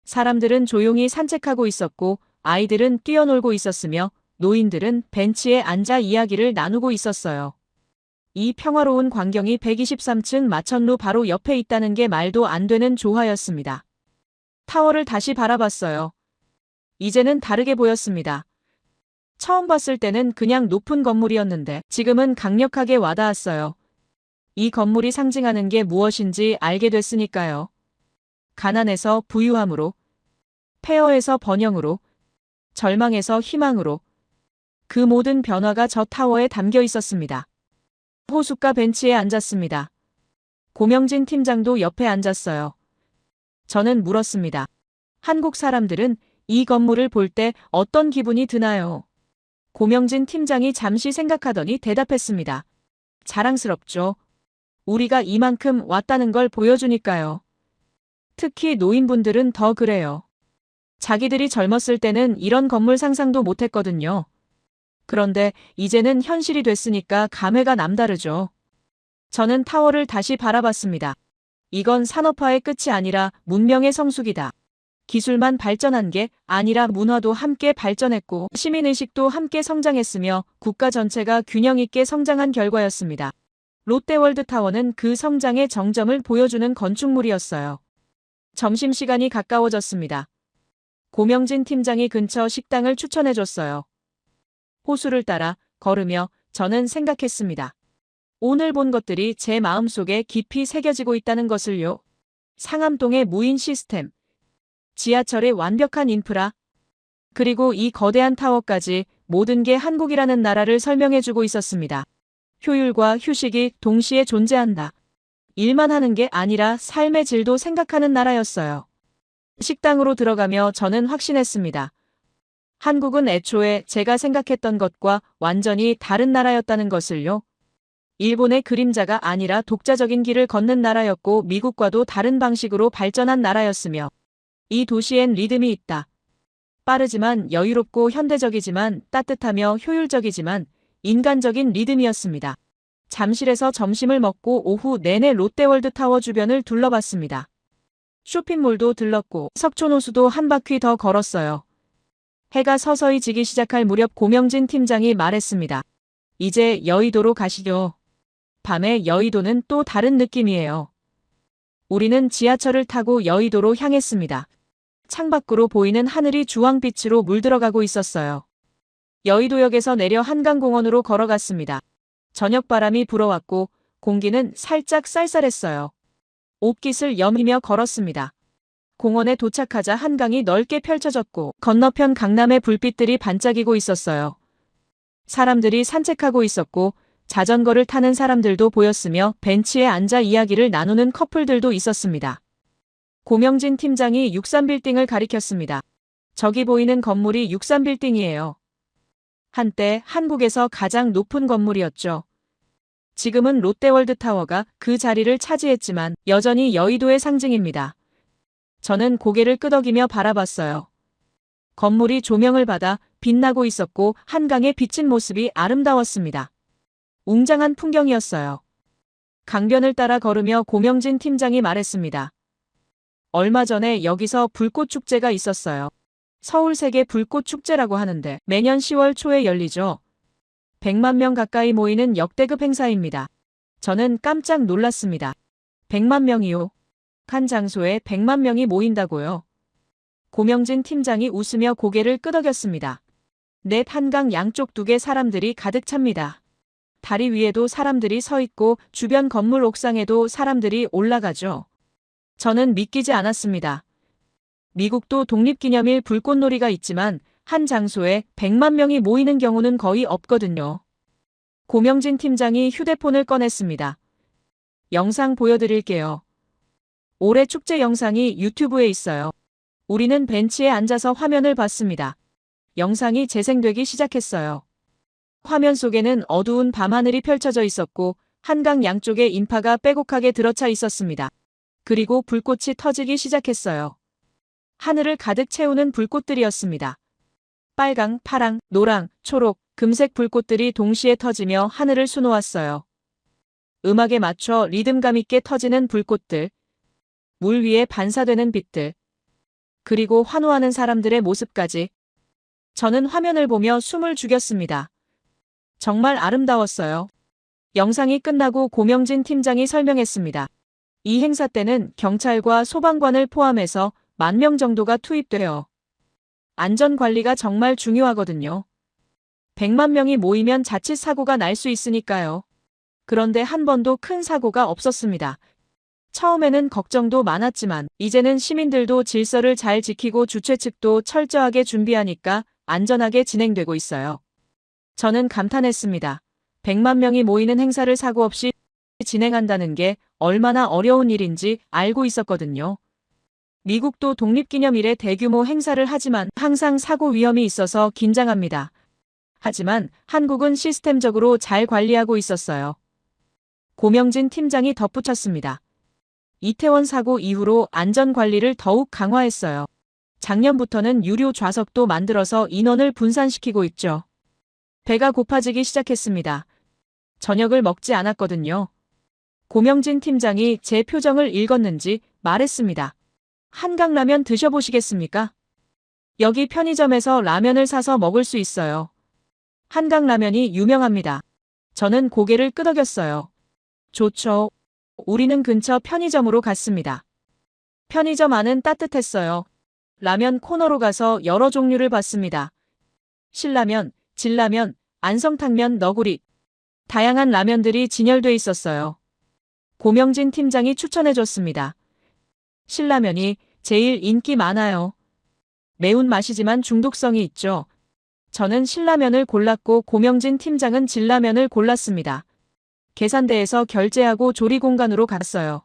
사람들은 조용히 산책하고 있었고 아이들은 뛰어놀고 있었으며 노인들은 벤치에 앉아 이야기를 나누고 있었어요. 이 평화로운 광경이 123층 마천루 바로 옆에 있다는 게 말도 안 되는 조화였습니다. 타워를 다시 바라봤어요. 이제는 다르게 보였습니다. 처음 봤을 때는 그냥 높은 건물이었는데 지금은 강력하게 와닿았어요. 이 건물이 상징하는 게 무엇인지 알게 됐으니까요. 가난에서 부유함으로, 폐허에서 번영으로, 절망에서 희망으로 그 모든 변화가 저 타워에 담겨 있었습니다. 호숫가 벤치에 앉았습니다. 고명진 팀장도 옆에 앉았어요. 저는 물었습니다. 한국 사람들은 이 건물을 볼 때 어떤 기분이 드나요? 고명진 팀장이 잠시 생각하더니 대답했습니다. 자랑스럽죠. 우리가 이만큼 왔다는 걸 보여주니까요. 특히 노인분들은 더 그래요. 자기들이 젊었을 때는 이런 건물 상상도 못했거든요. 그런데 이제는 현실이 됐으니까 감회가 남다르죠. 저는 타워를 다시 바라봤습니다. 이건 산업화의 끝이 아니라 문명의 성숙이다. 기술만 발전한 게 아니라 문화도 함께 발전했고 시민의식도 함께 성장했으며 국가 전체가 균형 있게 성장한 결과였습니다. 롯데월드타워는 그 성장의 정점을 보여주는 건축물이었어요. 점심시간이 가까워졌습니다. 고명진 팀장이 근처 식당을 추천해줬어요. 호수를 따라 걸으며 저는 생각했습니다. 오늘 본 것들이 제 마음속에 깊이 새겨지고 있다는 것을요. 상암동의 무인 시스템, 지하철의 완벽한 인프라, 그리고 이 거대한 타워까지 모든 게 한국이라는 나라를 설명해주고 있었습니다. 효율과 휴식이 동시에 존재한다. 일만 하는 게 아니라 삶의 질도 생각하는 나라였어요. 식당으로 들어가며 저는 확신했습니다. 한국은 애초에 제가 생각했던 것과 완전히 다른 나라였다는 것을요. 일본의 그림자가 아니라 독자적인 길을 걷는 나라였고 미국과도 다른 방식으로 발전한 나라였으며 이 도시엔 리듬이 있다. 빠르지만 여유롭고 현대적이지만 따뜻하며 효율적이지만 인간적인 리듬이었습니다. 잠실에서 점심을 먹고 오후 내내 롯데월드타워 주변을 둘러봤습니다. 쇼핑몰도 들렀고 석촌호수도 한 바퀴 더 걸었어요. 해가 서서히 지기 시작할 무렵 고명진 팀장이 말했습니다. 이제 여의도로 가시죠. 밤에 여의도는 또 다른 느낌이에요. 우리는 지하철을 타고 여의도로 향했습니다. 창밖으로 보이는 하늘이 주황빛으로 물들어가고 있었어요. 여의도역에서 내려 한강공원으로 걸어갔습니다. 저녁바람이 불어왔고 공기는 살짝 쌀쌀했어요. 옷깃을 여미며 걸었습니다. 공원에 도착하자 한강이 넓게 펼쳐졌고 건너편 강남의 불빛들이 반짝이고 있었어요. 사람들이 산책하고 있었고 자전거를 타는 사람들도 보였으며 벤치에 앉아 이야기를 나누는 커플들도 있었습니다. 고명진 팀장이 63빌딩을 가리켰습니다. 저기 보이는 건물이 63빌딩이에요. 한때 한국에서 가장 높은 건물이었죠. 지금은 롯데월드타워가 그 자리를 차지했지만 여전히 여의도의 상징입니다. 저는 고개를 끄덕이며 바라봤어요. 건물이 조명을 받아 빛나고 있었고 한강에 비친 모습이 아름다웠습니다. 웅장한 풍경이었어요. 강변을 따라 걸으며 고명진 팀장이 말했습니다. 얼마 전에 여기서 불꽃축제가 있었어요. 서울세계 불꽃축제라고 하는데 매년 10월 초에 열리죠. 100만 명 가까이 모이는 역대급 행사입니다. 저는 깜짝 놀랐습니다. 100만 명이요? 한 장소에 100만 명이 모인다고요? 고명진 팀장이 웃으며 고개를 끄덕였습니다. 넷 한강 양쪽 둑에 사람들이 가득 찹니다. 다리 위에도 사람들이 서 있고 주변 건물 옥상에도 사람들이 올라가죠. 저는 믿기지 않았습니다. 미국도 독립기념일 불꽃놀이가 있지만 한 장소에 100만 명이 모이는 경우는 거의 없거든요. 고명진 팀장이 휴대폰을 꺼냈습니다. 영상 보여드릴게요. 올해 축제 영상이 유튜브에 있어요. 우리는 벤치에 앉아서 화면을 봤습니다. 영상이 재생되기 시작했어요. 화면 속에는 어두운 밤하늘이 펼쳐져 있었고 한강 양쪽에 인파가 빼곡하게 들어차 있었습니다. 그리고 불꽃이 터지기 시작했어요. 하늘을 가득 채우는 불꽃들이었습니다. 빨강, 파랑, 노랑, 초록, 금색 불꽃들이 동시에 터지며 하늘을 수놓았어요. 음악에 맞춰 리듬감 있게 터지는 불꽃들, 물 위에 반사되는 빛들, 그리고 환호하는 사람들의 모습까지. 저는 화면을 보며 숨을 죽였습니다. 정말 아름다웠어요. 영상이 끝나고 고명진 팀장이 설명했습니다. 이 행사 때는 경찰과 소방관을 포함해서 10,000명 정도가 투입돼요. 안전관리가 정말 중요하거든요. 100만 명이 모이면 자칫 사고가 날 수 있으니까요. 그런데 한 번도 큰 사고가 없었습니다. 처음에는 걱정도 많았지만 이제는 시민들도 질서를 잘 지키고 주최 측도 철저하게 준비하니까 안전하게 진행되고 있어요. 저는 감탄했습니다. 100만 명이 모이는 행사를 사고 없이 진행한다는 게 얼마나 어려운 일인지 알고 있었거든요. 미국도 독립기념일에 대규모 행사를 하지만 항상 사고 위험이 있어서 긴장합니다. 하지만 한국은 시스템적으로 잘 관리하고 있었어요. 고명진 팀장이 덧붙였습니다. 이태원 사고 이후로 안전관리를 더욱 강화했어요. 작년부터는 유료 좌석도 만들어서 인원을 분산시키고 있죠. 배가 고파지기 시작했습니다. 저녁을 먹지 않았거든요. 고명진 팀장이 제 표정을 읽었는지 말했습니다. 한강라면 드셔보시겠습니까? 여기 편의점에서 라면을 사서 먹을 수 있어요. 한강라면이 유명합니다. 저는 고개를 끄덕였어요. 좋죠. 우리는 근처 편의점으로 갔습니다. 편의점 안은 따뜻했어요. 라면 코너로 가서 여러 종류를 봤습니다. 신라면, 진라면, 안성탕면, 너구리. 다양한 라면들이 진열돼 있었어요. 고명진 팀장이 추천해줬습니다. 신라면이 제일 인기 많아요. 매운맛이지만 중독성이 있죠. 저는 신라면을 골랐고 고명진 팀장은 진라면을 골랐습니다. 계산대에서 결제하고 조리공간으로 갔어요.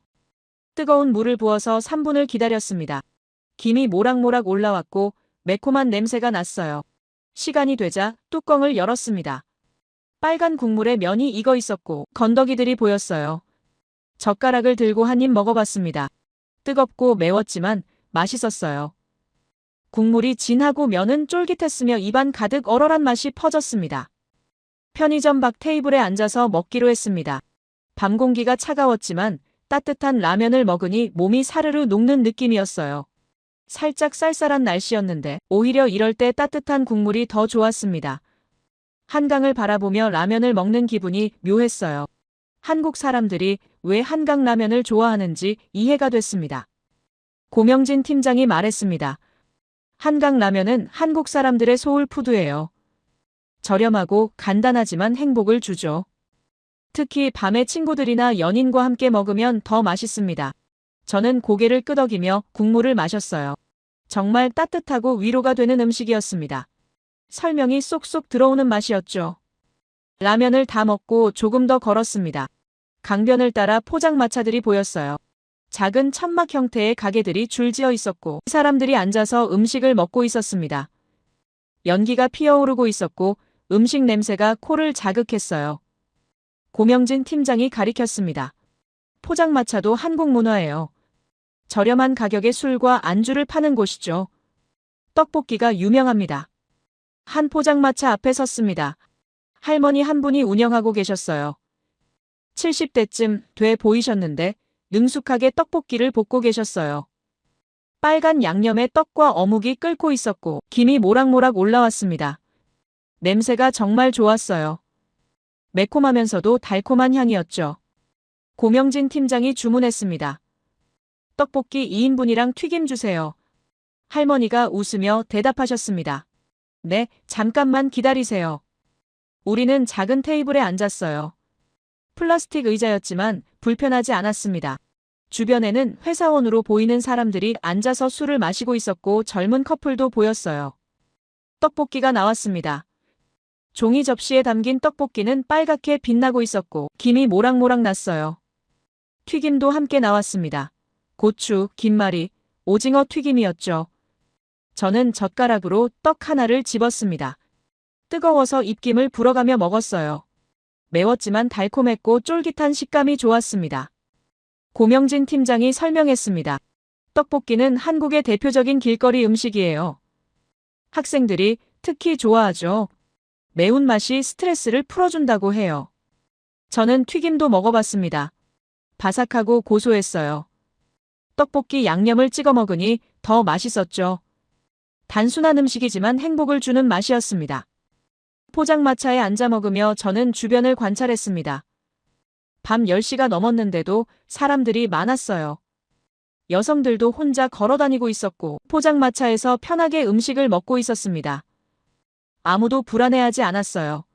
뜨거운 물을 부어서 3분을 기다렸습니다. 김이 모락모락 올라왔고 매콤한 냄새가 났어요. 시간이 되자 뚜껑을 열었습니다. 빨간 국물에 면이 익어 있었고 건더기들이 보였어요. 젓가락을 들고 한 입 먹어봤습니다. 뜨겁고 매웠지만 맛있었어요. 국물이 진하고 면은 쫄깃했으며 입안 가득 얼얼한 맛이 퍼졌습니다. 편의점 밖 테이블에 앉아서 먹기로 했습니다. 밤 공기가 차가웠지만 따뜻한 라면을 먹으니 몸이 사르르 녹는 느낌이었어요. 살짝 쌀쌀한 날씨였는데 오히려 이럴 때 따뜻한 국물이 더 좋았습니다. 한강을 바라보며 라면을 먹는 기분이 묘했어요. 한국 사람들이 왜 한강 라면을 좋아하는지 이해가 됐습니다. 고명진 팀장이 말했습니다. 한강 라면은 한국 사람들의 소울푸드예요. 저렴하고 간단하지만 행복을 주죠. 특히 밤에 친구들이나 연인과 함께 먹으면 더 맛있습니다. 저는 고개를 끄덕이며 국물을 마셨어요. 정말 따뜻하고 위로가 되는 음식이었습니다. 설명이 쏙쏙 들어오는 맛이었죠. 라면을 다 먹고 조금 더 걸었습니다. 강변을 따라 포장마차들이 보였어요. 작은 천막 형태의 가게들이 줄지어 있었고 사람들이 앉아서 음식을 먹고 있었습니다. 연기가 피어오르고 있었고 음식 냄새가 코를 자극했어요. 고명진 팀장이 가리켰습니다. 포장마차도 한국 문화예요. 저렴한 가격의 술과 안주를 파는 곳이죠. 떡볶이가 유명합니다. 한 포장마차 앞에 섰습니다. 할머니 한 분이 운영하고 계셨어요. 70대쯤 돼 보이셨는데 능숙하게 떡볶이를 볶고 계셨어요. 빨간 양념에 떡과 어묵이 끓고 있었고 김이 모락모락 올라왔습니다. 냄새가 정말 좋았어요. 매콤하면서도 달콤한 향이었죠. 고명진 팀장이 주문했습니다. 떡볶이 2인분이랑 튀김 주세요. 할머니가 웃으며 대답하셨습니다. 네, 잠깐만 기다리세요. 우리는 작은 테이블에 앉았어요. 플라스틱 의자였지만 불편하지 않았습니다. 주변에는 회사원으로 보이는 사람들이 앉아서 술을 마시고 있었고 젊은 커플도 보였어요. 떡볶이가 나왔습니다. 종이 접시에 담긴 떡볶이는 빨갛게 빛나고 있었고 김이 모락모락 났어요. 튀김도 함께 나왔습니다. 고추, 김말이, 오징어 튀김이었죠. 저는 젓가락으로 떡 하나를 집었습니다. 뜨거워서 입김을 불어가며 먹었어요. 매웠지만 달콤했고 쫄깃한 식감이 좋았습니다. 고명진 팀장이 설명했습니다. 떡볶이는 한국의 대표적인 길거리 음식이에요. 학생들이 특히 좋아하죠. 매운맛이 스트레스를 풀어준다고 해요. 저는 튀김도 먹어봤습니다. 바삭하고 고소했어요. 떡볶이 양념을 찍어 먹으니 더 맛있었죠. 단순한 음식이지만 행복을 주는 맛이었습니다. 포장마차에 앉아 먹으며 저는 주변을 관찰했습니다. 밤 10시가 넘었는데도 사람들이 많았어요. 여성들도 혼자 걸어다니고 있었고 포장마차에서 편하게 음식을 먹고 있었습니다. 아무도 불안해하지 않았어요.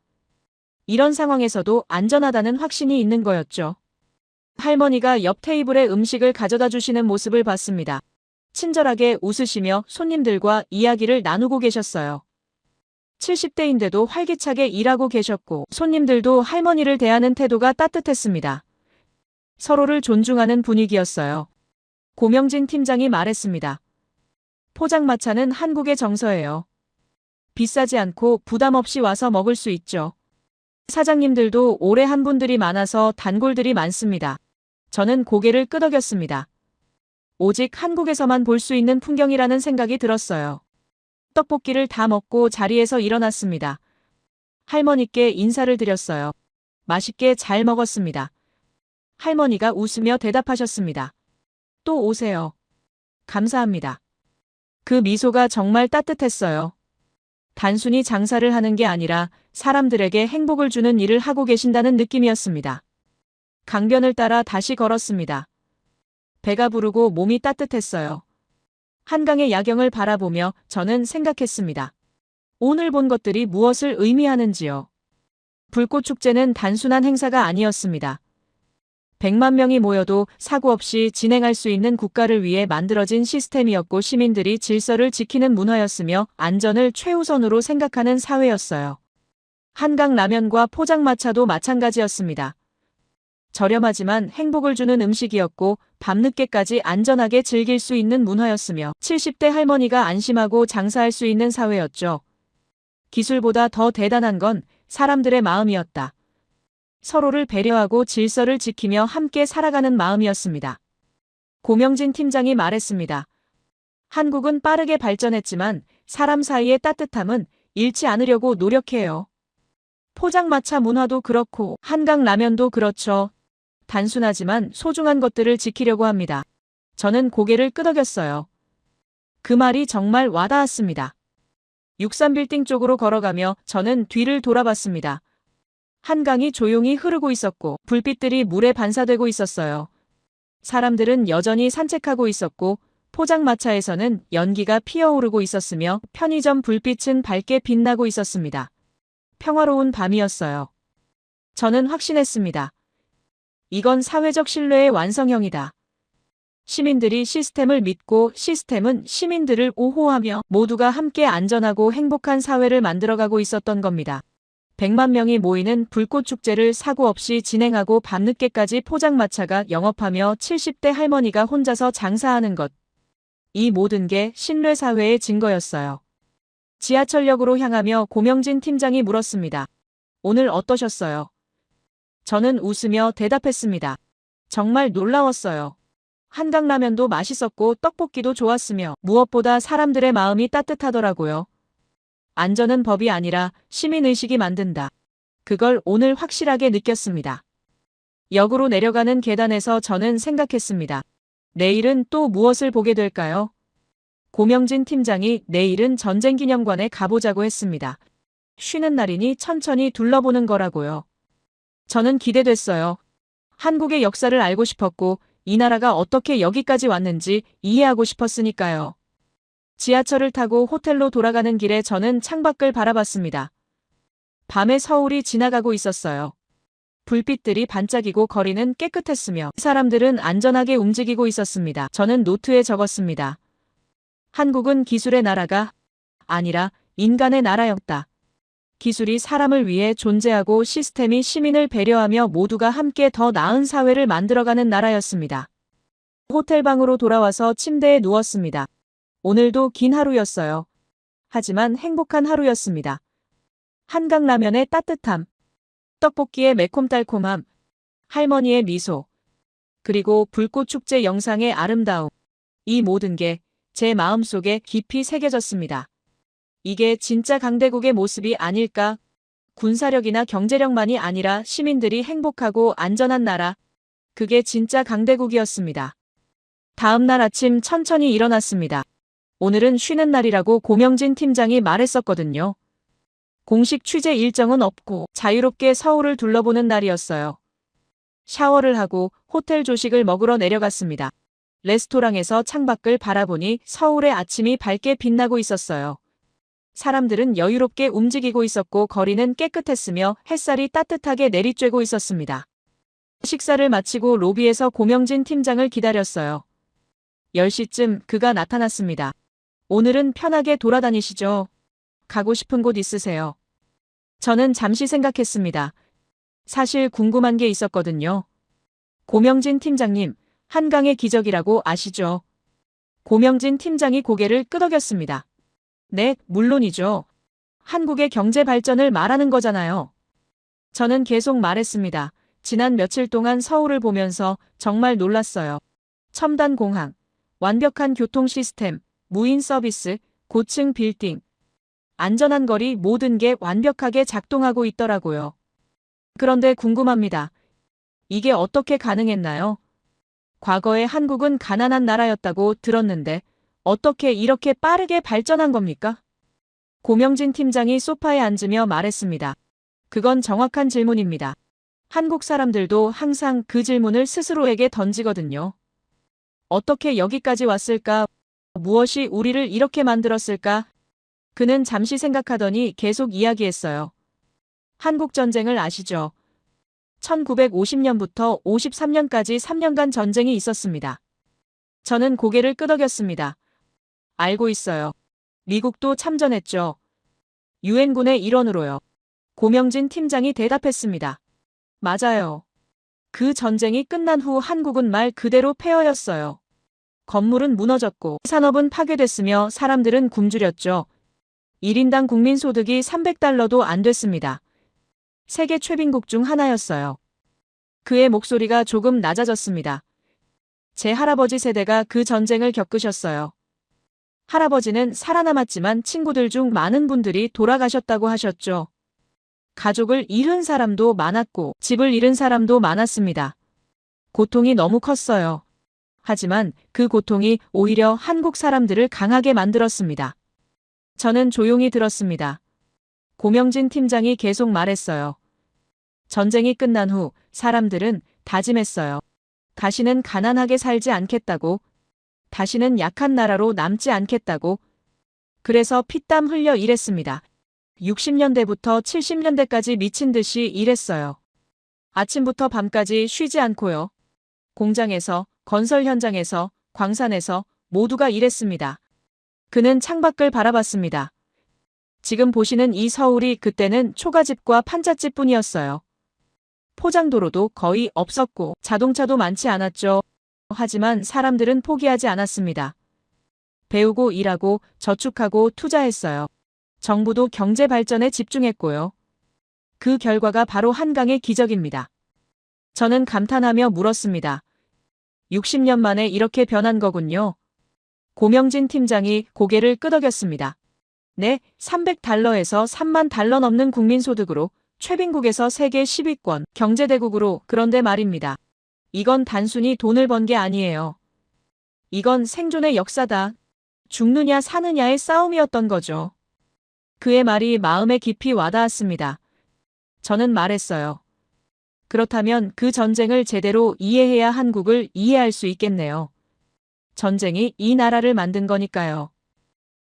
이런 상황에서도 안전하다는 확신이 있는 거였죠. 할머니가 옆 테이블에 음식을 가져다 주시는 모습을 봤습니다. 친절하게 웃으시며 손님들과 이야기를 나누고 계셨어요. 70대인데도 활기차게 일하고 계셨고 손님들도 할머니를 대하는 태도가 따뜻했습니다. 서로를 존중하는 분위기였어요. 고명진 팀장이 말했습니다. 포장마차는 한국의 정서예요. 비싸지 않고 부담 없이 와서 먹을 수 있죠. 사장님들도 오래 한 분들이 많아서 단골들이 많습니다. 저는 고개를 끄덕였습니다. 오직 한국에서만 볼 수 있는 풍경이라는 생각이 들었어요. 떡볶이를 다 먹고 자리에서 일어났습니다. 할머니께 인사를 드렸어요. 맛있게 잘 먹었습니다. 할머니가 웃으며 대답하셨습니다. 또 오세요. 감사합니다. 그 미소가 정말 따뜻했어요. 단순히 장사를 하는 게 아니라 사람들에게 행복을 주는 일을 하고 계신다는 느낌이었습니다. 강변을 따라 다시 걸었습니다. 배가 부르고 몸이 따뜻했어요. 한강의 야경을 바라보며 저는 생각했습니다. 오늘 본 것들이 무엇을 의미하는지요. 불꽃축제는 단순한 행사가 아니었습니다. 100만 명이 모여도 사고 없이 진행할 수 있는 국가를 위해 만들어진 시스템이었고 시민들이 질서를 지키는 문화였으며 안전을 최우선으로 생각하는 사회였어요. 한강 라면과 포장마차도 마찬가지였습니다. 저렴하지만 행복을 주는 음식이었고 밤늦게까지 안전하게 즐길 수 있는 문화였으며 70대 할머니가 안심하고 장사할 수 있는 사회였죠. 기술보다 더 대단한 건 사람들의 마음이었다. 서로를 배려하고 질서를 지키며 함께 살아가는 마음이었습니다. 고명진 팀장이 말했습니다. 한국은 빠르게 발전했지만 사람 사이의 따뜻함은 잃지 않으려고 노력해요. 포장마차 문화도 그렇고 한강 라면도 그렇죠. 단순하지만 소중한 것들을 지키려고 합니다. 저는 고개를 끄덕였어요. 그 말이 정말 와닿았습니다. 63빌딩 쪽으로 걸어가며 저는 뒤를 돌아봤습니다. 한강이 조용히 흐르고 있었고 불빛들이 물에 반사되고 있었어요. 사람들은 여전히 산책하고 있었고 포장마차에서는 연기가 피어오르고 있었으며 편의점 불빛은 밝게 빛나고 있었습니다. 평화로운 밤이었어요. 저는 확신했습니다. 이건 사회적 신뢰의 완성형이다. 시민들이 시스템을 믿고 시스템은 시민들을 옹호하며 모두가 함께 안전하고 행복한 사회를 만들어가고 있었던 겁니다. 100만 명이 모이는 불꽃축제를 사고 없이 진행하고 밤늦게까지 포장마차가 영업하며 70대 할머니가 혼자서 장사하는 것. 이 모든 게 신뢰사회의 증거였어요. 지하철역으로 향하며 고명진 팀장이 물었습니다. 오늘 어떠셨어요? 저는 웃으며 대답했습니다. 정말 놀라웠어요. 한강라면도 맛있었고 떡볶이도 좋았으며 무엇보다 사람들의 마음이 따뜻하더라고요. 안전은 법이 아니라 시민의식이 만든다. 그걸 오늘 확실하게 느꼈습니다. 역으로 내려가는 계단에서 저는 생각했습니다. 내일은 또 무엇을 보게 될까요? 고명진 팀장이 내일은 전쟁기념관에 가보자고 했습니다. 쉬는 날이니 천천히 둘러보는 거라고요. 저는 기대됐어요. 한국의 역사를 알고 싶었고 이 나라가 어떻게 여기까지 왔는지 이해하고 싶었으니까요. 지하철을 타고 호텔로 돌아가는 길에 저는 창밖을 바라봤습니다. 밤에 서울이 지나가고 있었어요. 불빛들이 반짝이고 거리는 깨끗했으며 사람들은 안전하게 움직이고 있었습니다. 저는 노트에 적었습니다. 한국은 기술의 나라가 아니라 인간의 나라였다. 기술이 사람을 위해 존재하고 시스템이 시민을 배려하며 모두가 함께 더 나은 사회를 만들어가는 나라였습니다. 호텔방으로 돌아와서 침대에 누웠습니다. 오늘도 긴 하루였어요. 하지만 행복한 하루였습니다. 한강라면의 따뜻함, 떡볶이의 매콤달콤함, 할머니의 미소, 그리고 불꽃축제 영상의 아름다움. 이 모든 게 제 마음속에 깊이 새겨졌습니다. 이게 진짜 강대국의 모습이 아닐까? 군사력이나 경제력만이 아니라 시민들이 행복하고 안전한 나라. 그게 진짜 강대국이었습니다. 다음 날 아침 천천히 일어났습니다. 오늘은 쉬는 날이라고 고명진 팀장이 말했었거든요. 공식 취재 일정은 없고 자유롭게 서울을 둘러보는 날이었어요. 샤워를 하고 호텔 조식을 먹으러 내려갔습니다. 레스토랑에서 창밖을 바라보니 서울의 아침이 밝게 빛나고 있었어요. 사람들은 여유롭게 움직이고 있었고 거리는 깨끗했으며 햇살이 따뜻하게 내리쬐고 있었습니다. 식사를 마치고 로비에서 고명진 팀장을 기다렸어요. 10시쯤 그가 나타났습니다. 오늘은 편하게 돌아다니시죠? 가고 싶은 곳 있으세요? 저는 잠시 생각했습니다. 사실 궁금한 게 있었거든요. 고명진 팀장님, 한강의 기적이라고 아시죠? 고명진 팀장이 고개를 끄덕였습니다. 네, 물론이죠. 한국의 경제 발전을 말하는 거잖아요. 저는 계속 말했습니다. 지난 며칠 동안 서울을 보면서 정말 놀랐어요. 첨단 공항, 완벽한 교통 시스템, 무인 서비스, 고층 빌딩, 안전한 거리 모든 게 완벽하게 작동하고 있더라고요. 그런데 궁금합니다. 이게 어떻게 가능했나요? 과거에 한국은 가난한 나라였다고 들었는데 어떻게 이렇게 빠르게 발전한 겁니까? 고명진 팀장이 소파에 앉으며 말했습니다. 그건 정확한 질문입니다. 한국 사람들도 항상 그 질문을 스스로에게 던지거든요. 어떻게 여기까지 왔을까? 무엇이 우리를 이렇게 만들었을까? 그는 잠시 생각하더니 계속 이야기했어요. 한국 전쟁을 아시죠? 1950년부터 53년까지 3년간 전쟁이 있었습니다. 저는 고개를 끄덕였습니다. 알고 있어요. 미국도 참전했죠. 유엔군의 일원으로요. 고명진 팀장이 대답했습니다. 맞아요. 그 전쟁이 끝난 후 한국은 말 그대로 폐허였어요. 건물은 무너졌고 산업은 파괴됐으며 사람들은 굶주렸죠. 1인당 국민소득이 300달러도 안 됐습니다. 세계 최빈국 중 하나였어요. 그의 목소리가 조금 낮아졌습니다. 제 할아버지 세대가 그 전쟁을 겪으셨어요. 할아버지는 살아남았지만 친구들 중 많은 분들이 돌아가셨다고 하셨죠. 가족을 잃은 사람도 많았고 집을 잃은 사람도 많았습니다. 고통이 너무 컸어요. 하지만 그 고통이 오히려 한국 사람들을 강하게 만들었습니다. 저는 조용히 들었습니다. 고명진 팀장이 계속 말했어요. 전쟁이 끝난 후 사람들은 다짐했어요. 다시는 가난하게 살지 않겠다고. 다시는 약한 나라로 남지 않겠다고. 그래서 피땀 흘려 일했습니다. 60년대부터 70년대까지 미친 듯이 일했어요. 아침부터 밤까지 쉬지 않고요. 공장에서, 건설 현장에서, 광산에서 모두가 일했습니다. 그는 창밖을 바라봤습니다. 지금 보시는 이 서울이 그때는 초가집과 판잣집뿐이었어요. 포장도로도 거의 없었고 자동차도 많지 않았죠. 하지만 사람들은 포기하지 않았습니다. 배우고 일하고 저축하고 투자했어요. 정부도 경제 발전에 집중했고요. 그 결과가 바로 한강의 기적입니다. 저는 감탄하며 물었습니다. 60년 만에 이렇게 변한 거군요. 고명진 팀장이 고개를 끄덕였습니다. 네, 300달러에서 3만 달러 넘는 국민소득으로 최빈국에서 세계 10위권 경제대국으로. 그런데 말입니다. 이건 단순히 돈을 번 게 아니에요. 이건 생존의 역사다. 죽느냐 사느냐의 싸움이었던 거죠. 그의 말이 마음에 깊이 와닿았습니다. 저는 말했어요. 그렇다면 그 전쟁을 제대로 이해해야 한국을 이해할 수 있겠네요. 전쟁이 이 나라를 만든 거니까요.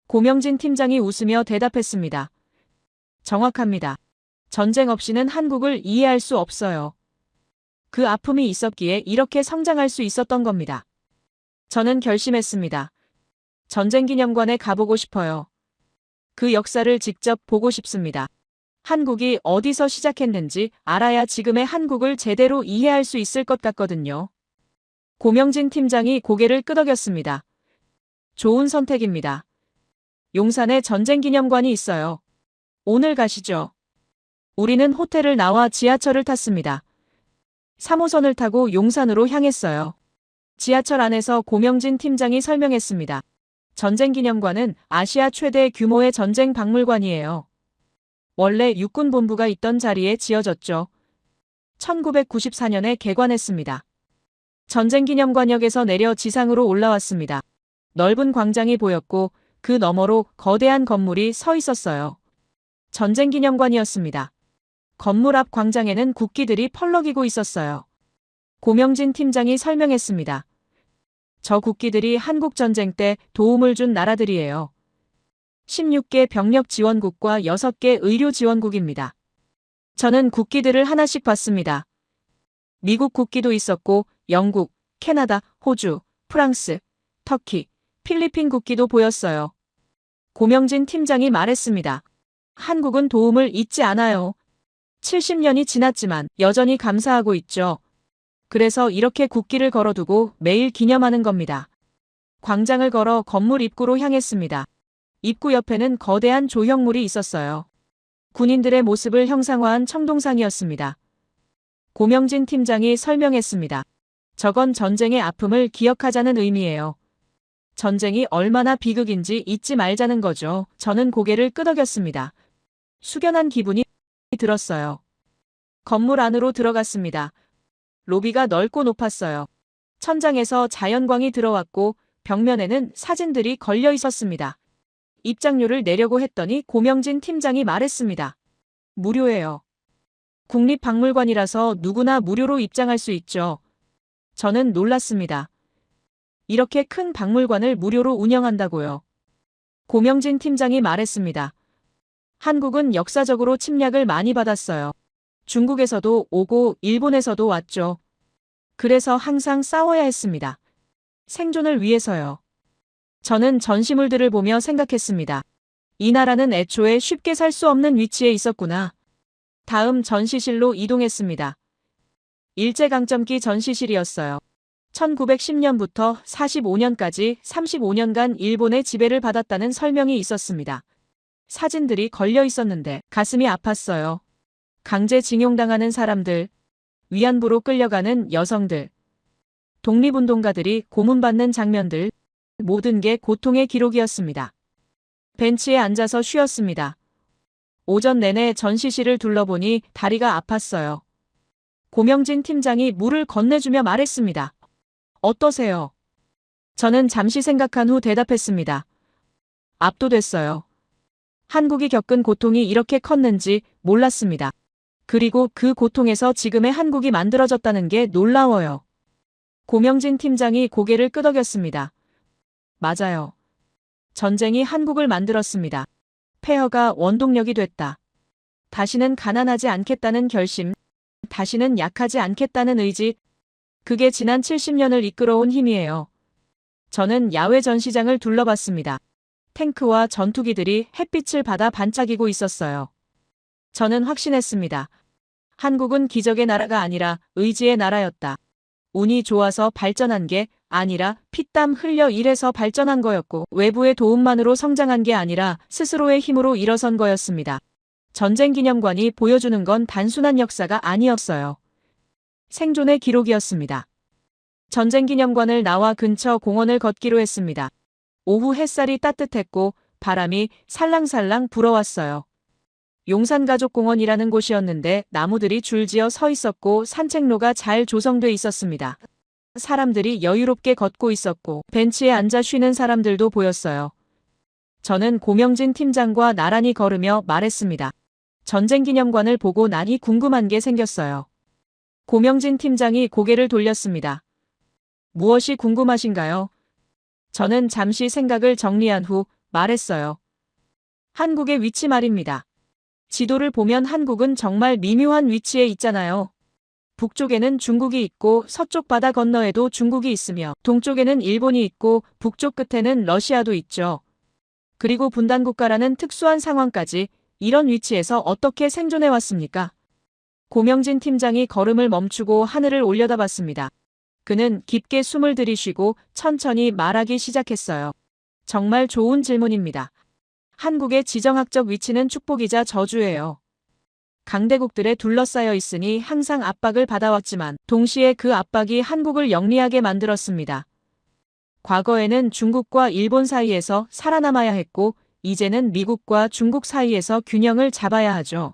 고명진 팀장이 웃으며 대답했습니다. 정확합니다. 전쟁 없이는 한국을 이해할 수 없어요. 그 아픔이 있었기에 이렇게 성장할 수 있었던 겁니다. 저는 결심했습니다. 전쟁기념관에 가보고 싶어요. 그 역사를 직접 보고 싶습니다. 한국이 어디서 시작했는지 알아야 지금의 한국을 제대로 이해할 수 있을 것 같거든요. 고명진 팀장이 고개를 끄덕였습니다. 좋은 선택입니다. 용산에 전쟁기념관이 있어요. 오늘 가시죠. 우리는 호텔을 나와 지하철을 탔습니다. 3호선을 타고 용산으로 향했어요. 지하철 안에서 고명진 팀장이 설명했습니다. 전쟁기념관은 아시아 최대 규모의 전쟁 박물관이에요. 원래 육군본부가 있던 자리에 지어졌죠. 1994년에 개관했습니다. 전쟁기념관역에서 내려 지상으로 올라왔습니다. 넓은 광장이 보였고 그 너머로 거대한 건물이 서 있었어요. 전쟁기념관이었습니다. 건물 앞 광장에는 국기들이 펄럭이고 있었어요. 고명진 팀장이 설명했습니다. 저 국기들이 한국전쟁 때 도움을 준 나라들이에요. 16개 병력 지원국과 6개 의료 지원국입니다. 저는 국기들을 하나씩 봤습니다. 미국 국기도 있었고 영국, 캐나다, 호주, 프랑스, 터키, 필리핀 국기도 보였어요. 고명진 팀장이 말했습니다. 한국은 도움을 잊지 않아요. 70년이 지났지만 여전히 감사하고 있죠. 그래서 이렇게 국기를 걸어두고 매일 기념하는 겁니다. 광장을 걸어 건물 입구로 향했습니다. 입구 옆에는 거대한 조형물이 있었어요. 군인들의 모습을 형상화한 청동상이었습니다. 고명진 팀장이 설명했습니다. 저건 전쟁의 아픔을 기억하자는 의미예요. 전쟁이 얼마나 비극인지 잊지 말자는 거죠. 저는 고개를 끄덕였습니다. 숙연한 기분이 들었어요. 건물 안으로 들어갔습니다. 로비가 넓고 높았어요. 천장에서 자연광이 들어왔고 벽면에는 사진들이 걸려 있었습니다. 입장료를 내려고 했더니 고명진 팀장이 말했습니다. 무료예요. 국립박물관이라서 누구나 무료로 입장할 수 있죠. 저는 놀랐습니다. 이렇게 큰 박물관을 무료로 운영한다고요. 고명진 팀장이 말했습니다. 한국은 역사적으로 침략을 많이 받았어요. 중국에서도 오고 일본에서도 왔죠. 그래서 항상 싸워야 했습니다. 생존을 위해서요. 저는 전시물들을 보며 생각했습니다. 이 나라는 애초에 쉽게 살 수 없는 위치에 있었구나. 다음 전시실로 이동했습니다. 일제강점기 전시실이었어요. 1910년부터 45년까지 35년간 일본의 지배를 받았다는 설명이 있었습니다. 사진들이 걸려 있었는데 가슴이 아팠어요. 강제징용당하는 사람들, 위안부로 끌려가는 여성들, 독립운동가들이 고문받는 장면들, 모든 게 고통의 기록이었습니다. 벤치에 앉아서 쉬었습니다. 오전 내내 전시실을 둘러보니 다리가 아팠어요. 고명진 팀장이 물을 건네주며 말했습니다. 어떠세요? 저는 잠시 생각한 후 대답했습니다. 압도됐어요. 한국이 겪은 고통이 이렇게 컸는지 몰랐습니다. 그리고 그 고통에서 지금의 한국이 만들어졌다는 게 놀라워요. 고명진 팀장이 고개를 끄덕였습니다. 맞아요. 전쟁이 한국을 만들었습니다. 폐허가 원동력이 됐다. 다시는 가난하지 않겠다는 결심, 다시는 약하지 않겠다는 의지, 그게 지난 70년을 이끌어온 힘이에요. 저는 야외 전시장을 둘러봤습니다. 탱크와 전투기들이 햇빛을 받아 반짝이고 있었어요. 저는 확신했습니다. 한국은 기적의 나라가 아니라 의지의 나라였다. 운이 좋아서 발전한 게 아니라 피땀 흘려 일해서 발전한 거였고 외부의 도움만으로 성장한 게 아니라 스스로의 힘으로 일어선 거였습니다. 전쟁기념관이 보여주는 건 단순한 역사가 아니었어요. 생존의 기록이었습니다. 전쟁기념관을 나와 근처 공원을 걷기로 했습니다. 오후 햇살이 따뜻했고 바람이 살랑살랑 불어왔어요. 용산가족공원이라는 곳이었는데 나무들이 줄지어 서 있었고 산책로가 잘 조성돼 있었습니다. 사람들이 여유롭게 걷고 있었고 벤치에 앉아 쉬는 사람들도 보였어요. 저는 고명진 팀장과 나란히 걸으며 말했습니다. 전쟁기념관을 보고 나니 궁금한 게 생겼어요. 고명진 팀장이 고개를 돌렸습니다. 무엇이 궁금하신가요? 저는 잠시 생각을 정리한 후 말했어요. 한국의 위치 말입니다. 지도를 보면 한국은 정말 미묘한 위치에 있잖아요. 북쪽에는 중국이 있고 서쪽 바다 건너에도 중국이 있으며 동쪽에는 일본이 있고 북쪽 끝에는 러시아도 있죠. 그리고 분단국가라는 특수한 상황까지 이런 위치에서 어떻게 생존해 왔습니까? 고명진 팀장이 걸음을 멈추고 하늘을 올려다봤습니다. 그는 깊게 숨을 들이쉬고 천천히 말하기 시작했어요. 정말 좋은 질문입니다. 한국의 지정학적 위치는 축복이자 저주예요. 강대국들에 둘러싸여 있으니 항상 압박을 받아왔지만 동시에 그 압박이 한국을 영리하게 만들었습니다. 과거에는 중국과 일본 사이에서 살아남아야 했고 이제는 미국과 중국 사이에서 균형을 잡아야 하죠.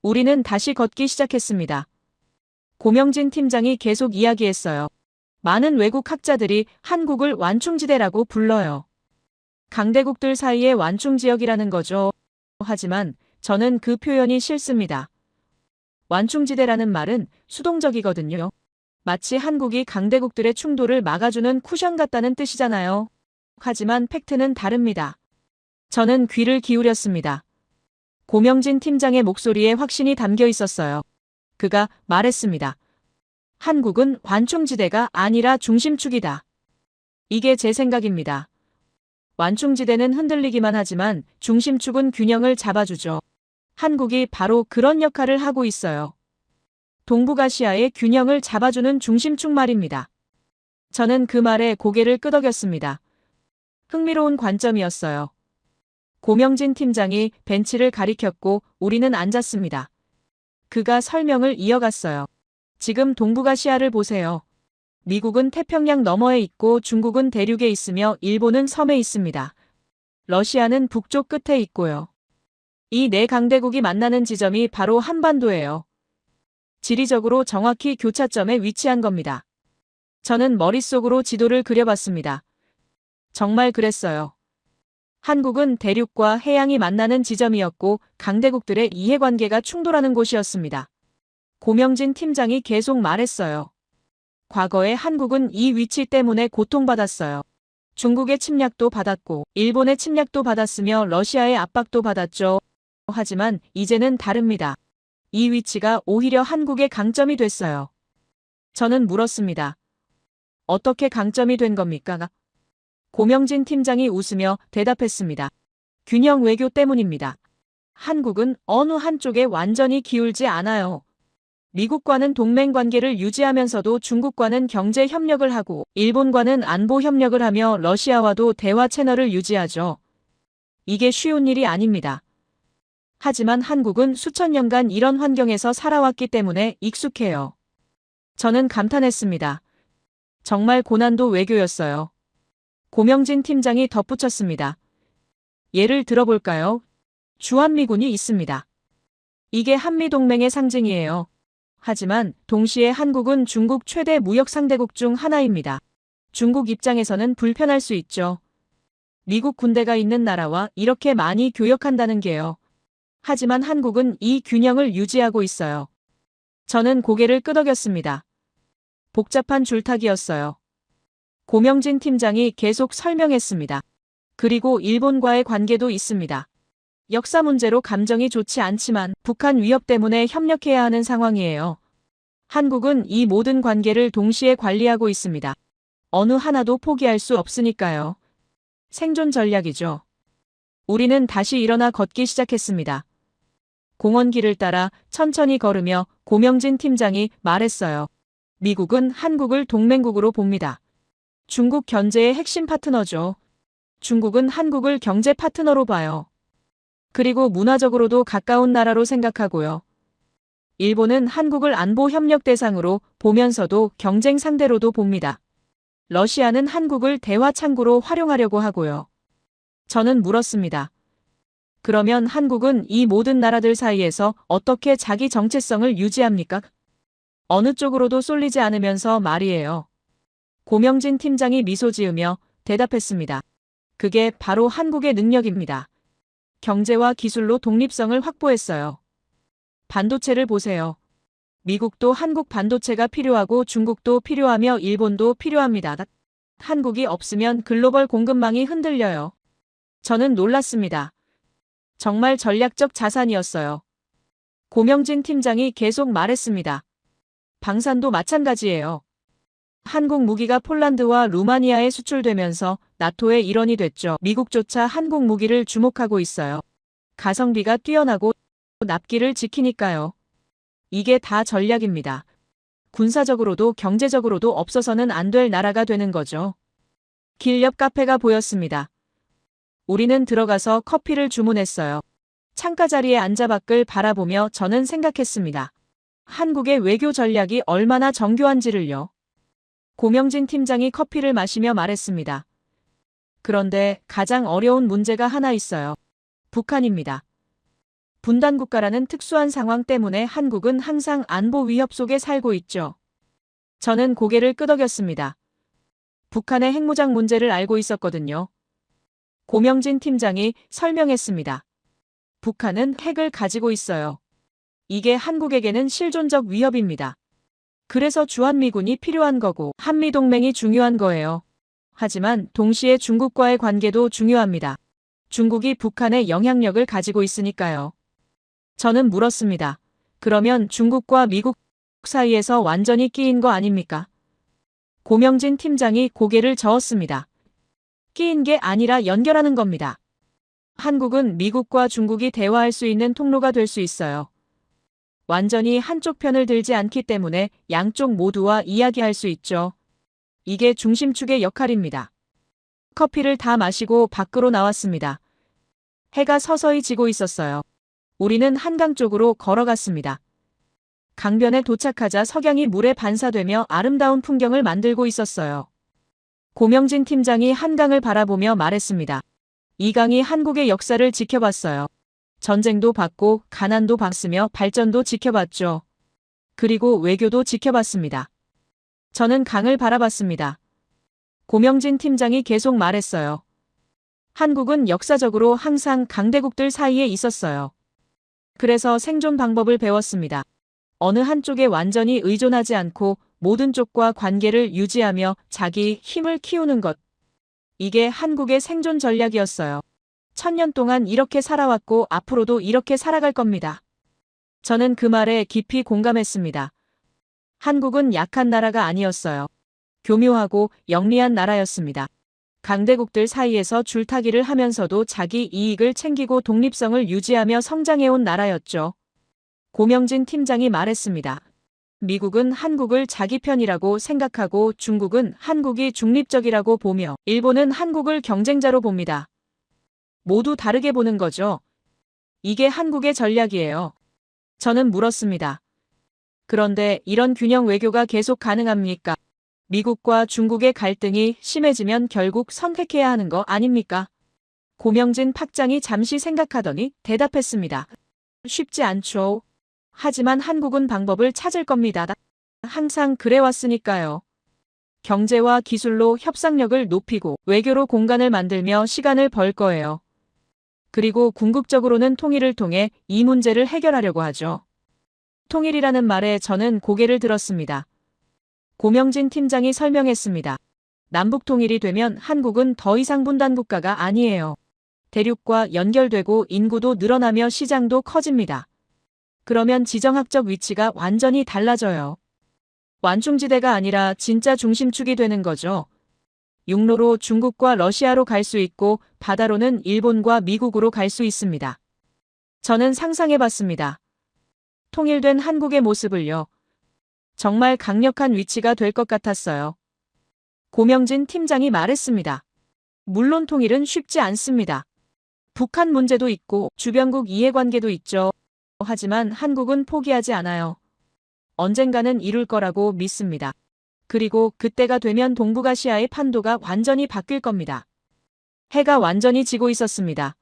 우리는 다시 걷기 시작했습니다. 고명진 팀장이 계속 이야기했어요. 많은 외국 학자들이 한국을 완충지대라고 불러요. 강대국들 사이의 완충지역이라는 거죠. 하지만 저는 그 표현이 싫습니다. 완충지대라는 말은 수동적이거든요. 마치 한국이 강대국들의 충돌을 막아주는 쿠션 같다는 뜻이잖아요. 하지만 팩트는 다릅니다. 저는 귀를 기울였습니다. 고명진 팀장의 목소리에 확신이 담겨 있었어요. 그가 말했습니다. 한국은 완충지대가 아니라 중심축이다. 이게 제 생각입니다. 완충지대는 흔들리기만 하지만 중심축은 균형을 잡아주죠. 한국이 바로 그런 역할을 하고 있어요. 동북아시아의 균형을 잡아주는 중심축 말입니다. 저는 그 말에 고개를 끄덕였습니다. 흥미로운 관점이었어요. 고명진 팀장이 벤치를 가리켰고 우리는 앉았습니다. 그가 설명을 이어갔어요. 지금 동북아시아를 보세요. 미국은 태평양 너머에 있고 중국은 대륙에 있으며 일본은 섬에 있습니다. 러시아는 북쪽 끝에 있고요. 이 네 강대국이 만나는 지점이 바로 한반도예요. 지리적으로 정확히 교차점에 위치한 겁니다. 저는 머릿속으로 지도를 그려봤습니다. 정말 그랬어요. 한국은 대륙과 해양이 만나는 지점이었고 강대국들의 이해관계가 충돌하는 곳이었습니다. 고명진 팀장이 계속 말했어요. 과거에 한국은 이 위치 때문에 고통받았어요. 중국의 침략도 받았고 일본의 침략도 받았으며 러시아의 압박도 받았죠. 하지만 이제는 다릅니다. 이 위치가 오히려 한국의 강점이 됐어요. 저는 물었습니다. 어떻게 강점이 된 겁니까? 고명진 팀장이 웃으며 대답했습니다. 균형 외교 때문입니다. 한국은 어느 한쪽에 완전히 기울지 않아요. 미국과는 동맹 관계를 유지하면서도 중국과는 경제 협력을 하고 일본과는 안보 협력을 하며 러시아와도 대화 채널을 유지하죠. 이게 쉬운 일이 아닙니다. 하지만 한국은 수천 년간 이런 환경에서 살아왔기 때문에 익숙해요. 저는 감탄했습니다. 정말 고난도 외교였어요. 고명진 팀장이 덧붙였습니다. 예를 들어볼까요? 주한미군이 있습니다. 이게 한미동맹의 상징이에요. 하지만 동시에 한국은 중국 최대 무역 상대국 중 하나입니다. 중국 입장에서는 불편할 수 있죠. 미국 군대가 있는 나라와 이렇게 많이 교역한다는 게요. 하지만 한국은 이 균형을 유지하고 있어요. 저는 고개를 끄덕였습니다. 복잡한 줄타기였어요. 고명진 팀장이 계속 설명했습니다. 그리고 일본과의 관계도 있습니다. 역사 문제로 감정이 좋지 않지만 북한 위협 때문에 협력해야 하는 상황이에요. 한국은 이 모든 관계를 동시에 관리하고 있습니다. 어느 하나도 포기할 수 없으니까요. 생존 전략이죠. 우리는 다시 일어나 걷기 시작했습니다. 공원길을 따라 천천히 걸으며 고명진 팀장이 말했어요. 미국은 한국을 동맹국으로 봅니다. 중국 견제의 핵심 파트너죠. 중국은 한국을 경제 파트너로 봐요. 그리고 문화적으로도 가까운 나라로 생각하고요. 일본은 한국을 안보 협력 대상으로 보면서도 경쟁 상대로도 봅니다. 러시아는 한국을 대화 창구로 활용하려고 하고요. 저는 물었습니다. 그러면 한국은 이 모든 나라들 사이에서 어떻게 자기 정체성을 유지합니까? 어느 쪽으로도 쏠리지 않으면서 말이에요. 고명진 팀장이 미소 지으며 대답했습니다. 그게 바로 한국의 능력입니다. 경제와 기술로 독립성을 확보했어요. 반도체를 보세요. 미국도 한국 반도체가 필요하고 중국도 필요하며 일본도 필요합니다. 한국이 없으면 글로벌 공급망이 흔들려요. 저는 놀랐습니다. 정말 전략적 자산이었어요. 고명진 팀장이 계속 말했습니다. 방산도 마찬가지예요. 한국 무기가 폴란드와 루마니아에 수출되면서 나토의 일원이 됐죠. 미국조차 한국 무기를 주목하고 있어요. 가성비가 뛰어나고 납기를 지키니까요. 이게 다 전략입니다. 군사적으로도 경제적으로도 없어서는 안 될 나라가 되는 거죠. 길 옆 카페가 보였습니다. 우리는 들어가서 커피를 주문했어요. 창가 자리에 앉아 밖을 바라보며 저는 생각했습니다. 한국의 외교 전략이 얼마나 정교한지를요. 고명진 팀장이 커피를 마시며 말했습니다. 그런데 가장 어려운 문제가 하나 있어요. 북한입니다. 분단국가라는 특수한 상황 때문에 한국은 항상 안보 위협 속에 살고 있죠. 저는 고개를 끄덕였습니다. 북한의 핵무장 문제를 알고 있었거든요. 고명진 팀장이 설명했습니다. 북한은 핵을 가지고 있어요. 이게 한국에게는 실존적 위협입니다. 그래서 주한미군이 필요한 거고 한미동맹이 중요한 거예요. 하지만 동시에 중국과의 관계도 중요합니다. 중국이 북한의 영향력을 가지고 있으니까요. 저는 물었습니다. 그러면 중국과 미국 사이에서 완전히 끼인 거 아닙니까? 고명진 팀장이 고개를 저었습니다. 끼인 게 아니라 연결하는 겁니다. 한국은 미국과 중국이 대화할 수 있는 통로가 될 수 있어요. 완전히 한쪽 편을 들지 않기 때문에 양쪽 모두와 이야기할 수 있죠. 이게 중심축의 역할입니다. 커피를 다 마시고 밖으로 나왔습니다. 해가 서서히 지고 있었어요. 우리는 한강 쪽으로 걸어갔습니다. 강변에 도착하자 석양이 물에 반사되며 아름다운 풍경을 만들고 있었어요. 고명진 팀장이 한강을 바라보며 말했습니다. 이 강이 한국의 역사를 지켜봤어요. 전쟁도 봤고 가난도 봤으며 발전도 지켜봤죠. 그리고 외교도 지켜봤습니다. 저는 강을 바라봤습니다. 고명진 팀장이 계속 말했어요. 한국은 역사적으로 항상 강대국들 사이에 있었어요. 그래서 생존 방법을 배웠습니다. 어느 한쪽에 완전히 의존하지 않고 모든 쪽과 관계를 유지하며 자기 힘을 키우는 것. 이게 한국의 생존 전략이었어요. 1000년 동안 이렇게 살아왔고 앞으로도 이렇게 살아갈 겁니다. 저는 그 말에 깊이 공감했습니다. 한국은 약한 나라가 아니었어요. 교묘하고 영리한 나라였습니다. 강대국들 사이에서 줄타기를 하면서도 자기 이익을 챙기고 독립성을 유지하며 성장해온 나라였죠. 고명진 팀장이 말했습니다. 미국은 한국을 자기 편이라고 생각하고 중국은 한국이 중립적이라고 보며 일본은 한국을 경쟁자로 봅니다. 모두 다르게 보는 거죠. 이게 한국의 전략이에요. 저는 물었습니다. 그런데 이런 균형 외교가 계속 가능합니까? 미국과 중국의 갈등이 심해지면 결국 선택해야 하는 거 아닙니까? 고명진 pak장이 잠시 생각하더니 대답했습니다. 쉽지 않죠. 하지만 한국은 방법을 찾을 겁니다. 항상 그래왔으니까요. 경제와 기술로 협상력을 높이고 외교로 공간을 만들며 시간을 벌 거예요. 그리고 궁극적으로는 통일을 통해 이 문제를 해결하려고 하죠. 통일이라는 말에 저는 고개를 들었습니다. 고명진 팀장이 설명했습니다. 남북 통일이 되면 한국은 더 이상 분단 국가가 아니에요. 대륙과 연결되고 인구도 늘어나며 시장도 커집니다. 그러면 지정학적 위치가 완전히 달라져요. 완충지대가 아니라 진짜 중심축이 되는 거죠. 육로로 중국과 러시아로 갈 수 있고 바다로는 일본과 미국으로 갈 수 있습니다. 저는 상상해봤습니다. 통일된 한국의 모습을요. 정말 강력한 위치가 될 것 같았어요. 고명진 팀장이 말했습니다. 물론 통일은 쉽지 않습니다. 북한 문제도 있고 주변국 이해관계도 있죠. 하지만 한국은 포기하지 않아요. 언젠가는 이룰 거라고 믿습니다. 그리고 그때가 되면 동북아시아의 판도가 완전히 바뀔 겁니다. 해가 완전히 지고 있었습니다.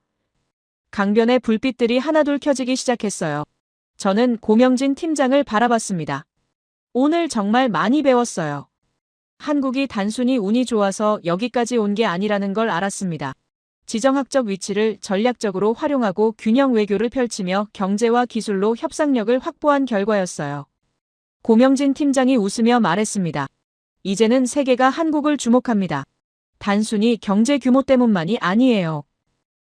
강변의 불빛들이 하나둘 켜지기 시작했어요. 저는 고명진 팀장을 바라봤습니다. 오늘 정말 많이 배웠어요. 한국이 단순히 운이 좋아서 여기까지 온 게 아니라는 걸 알았습니다. 지정학적 위치를 전략적으로 활용하고 균형 외교를 펼치며 경제와 기술로 협상력을 확보한 결과였어요. 고명진 팀장이 웃으며 말했습니다. 이제는 세계가 한국을 주목합니다. 단순히 경제 규모 때문만이 아니에요.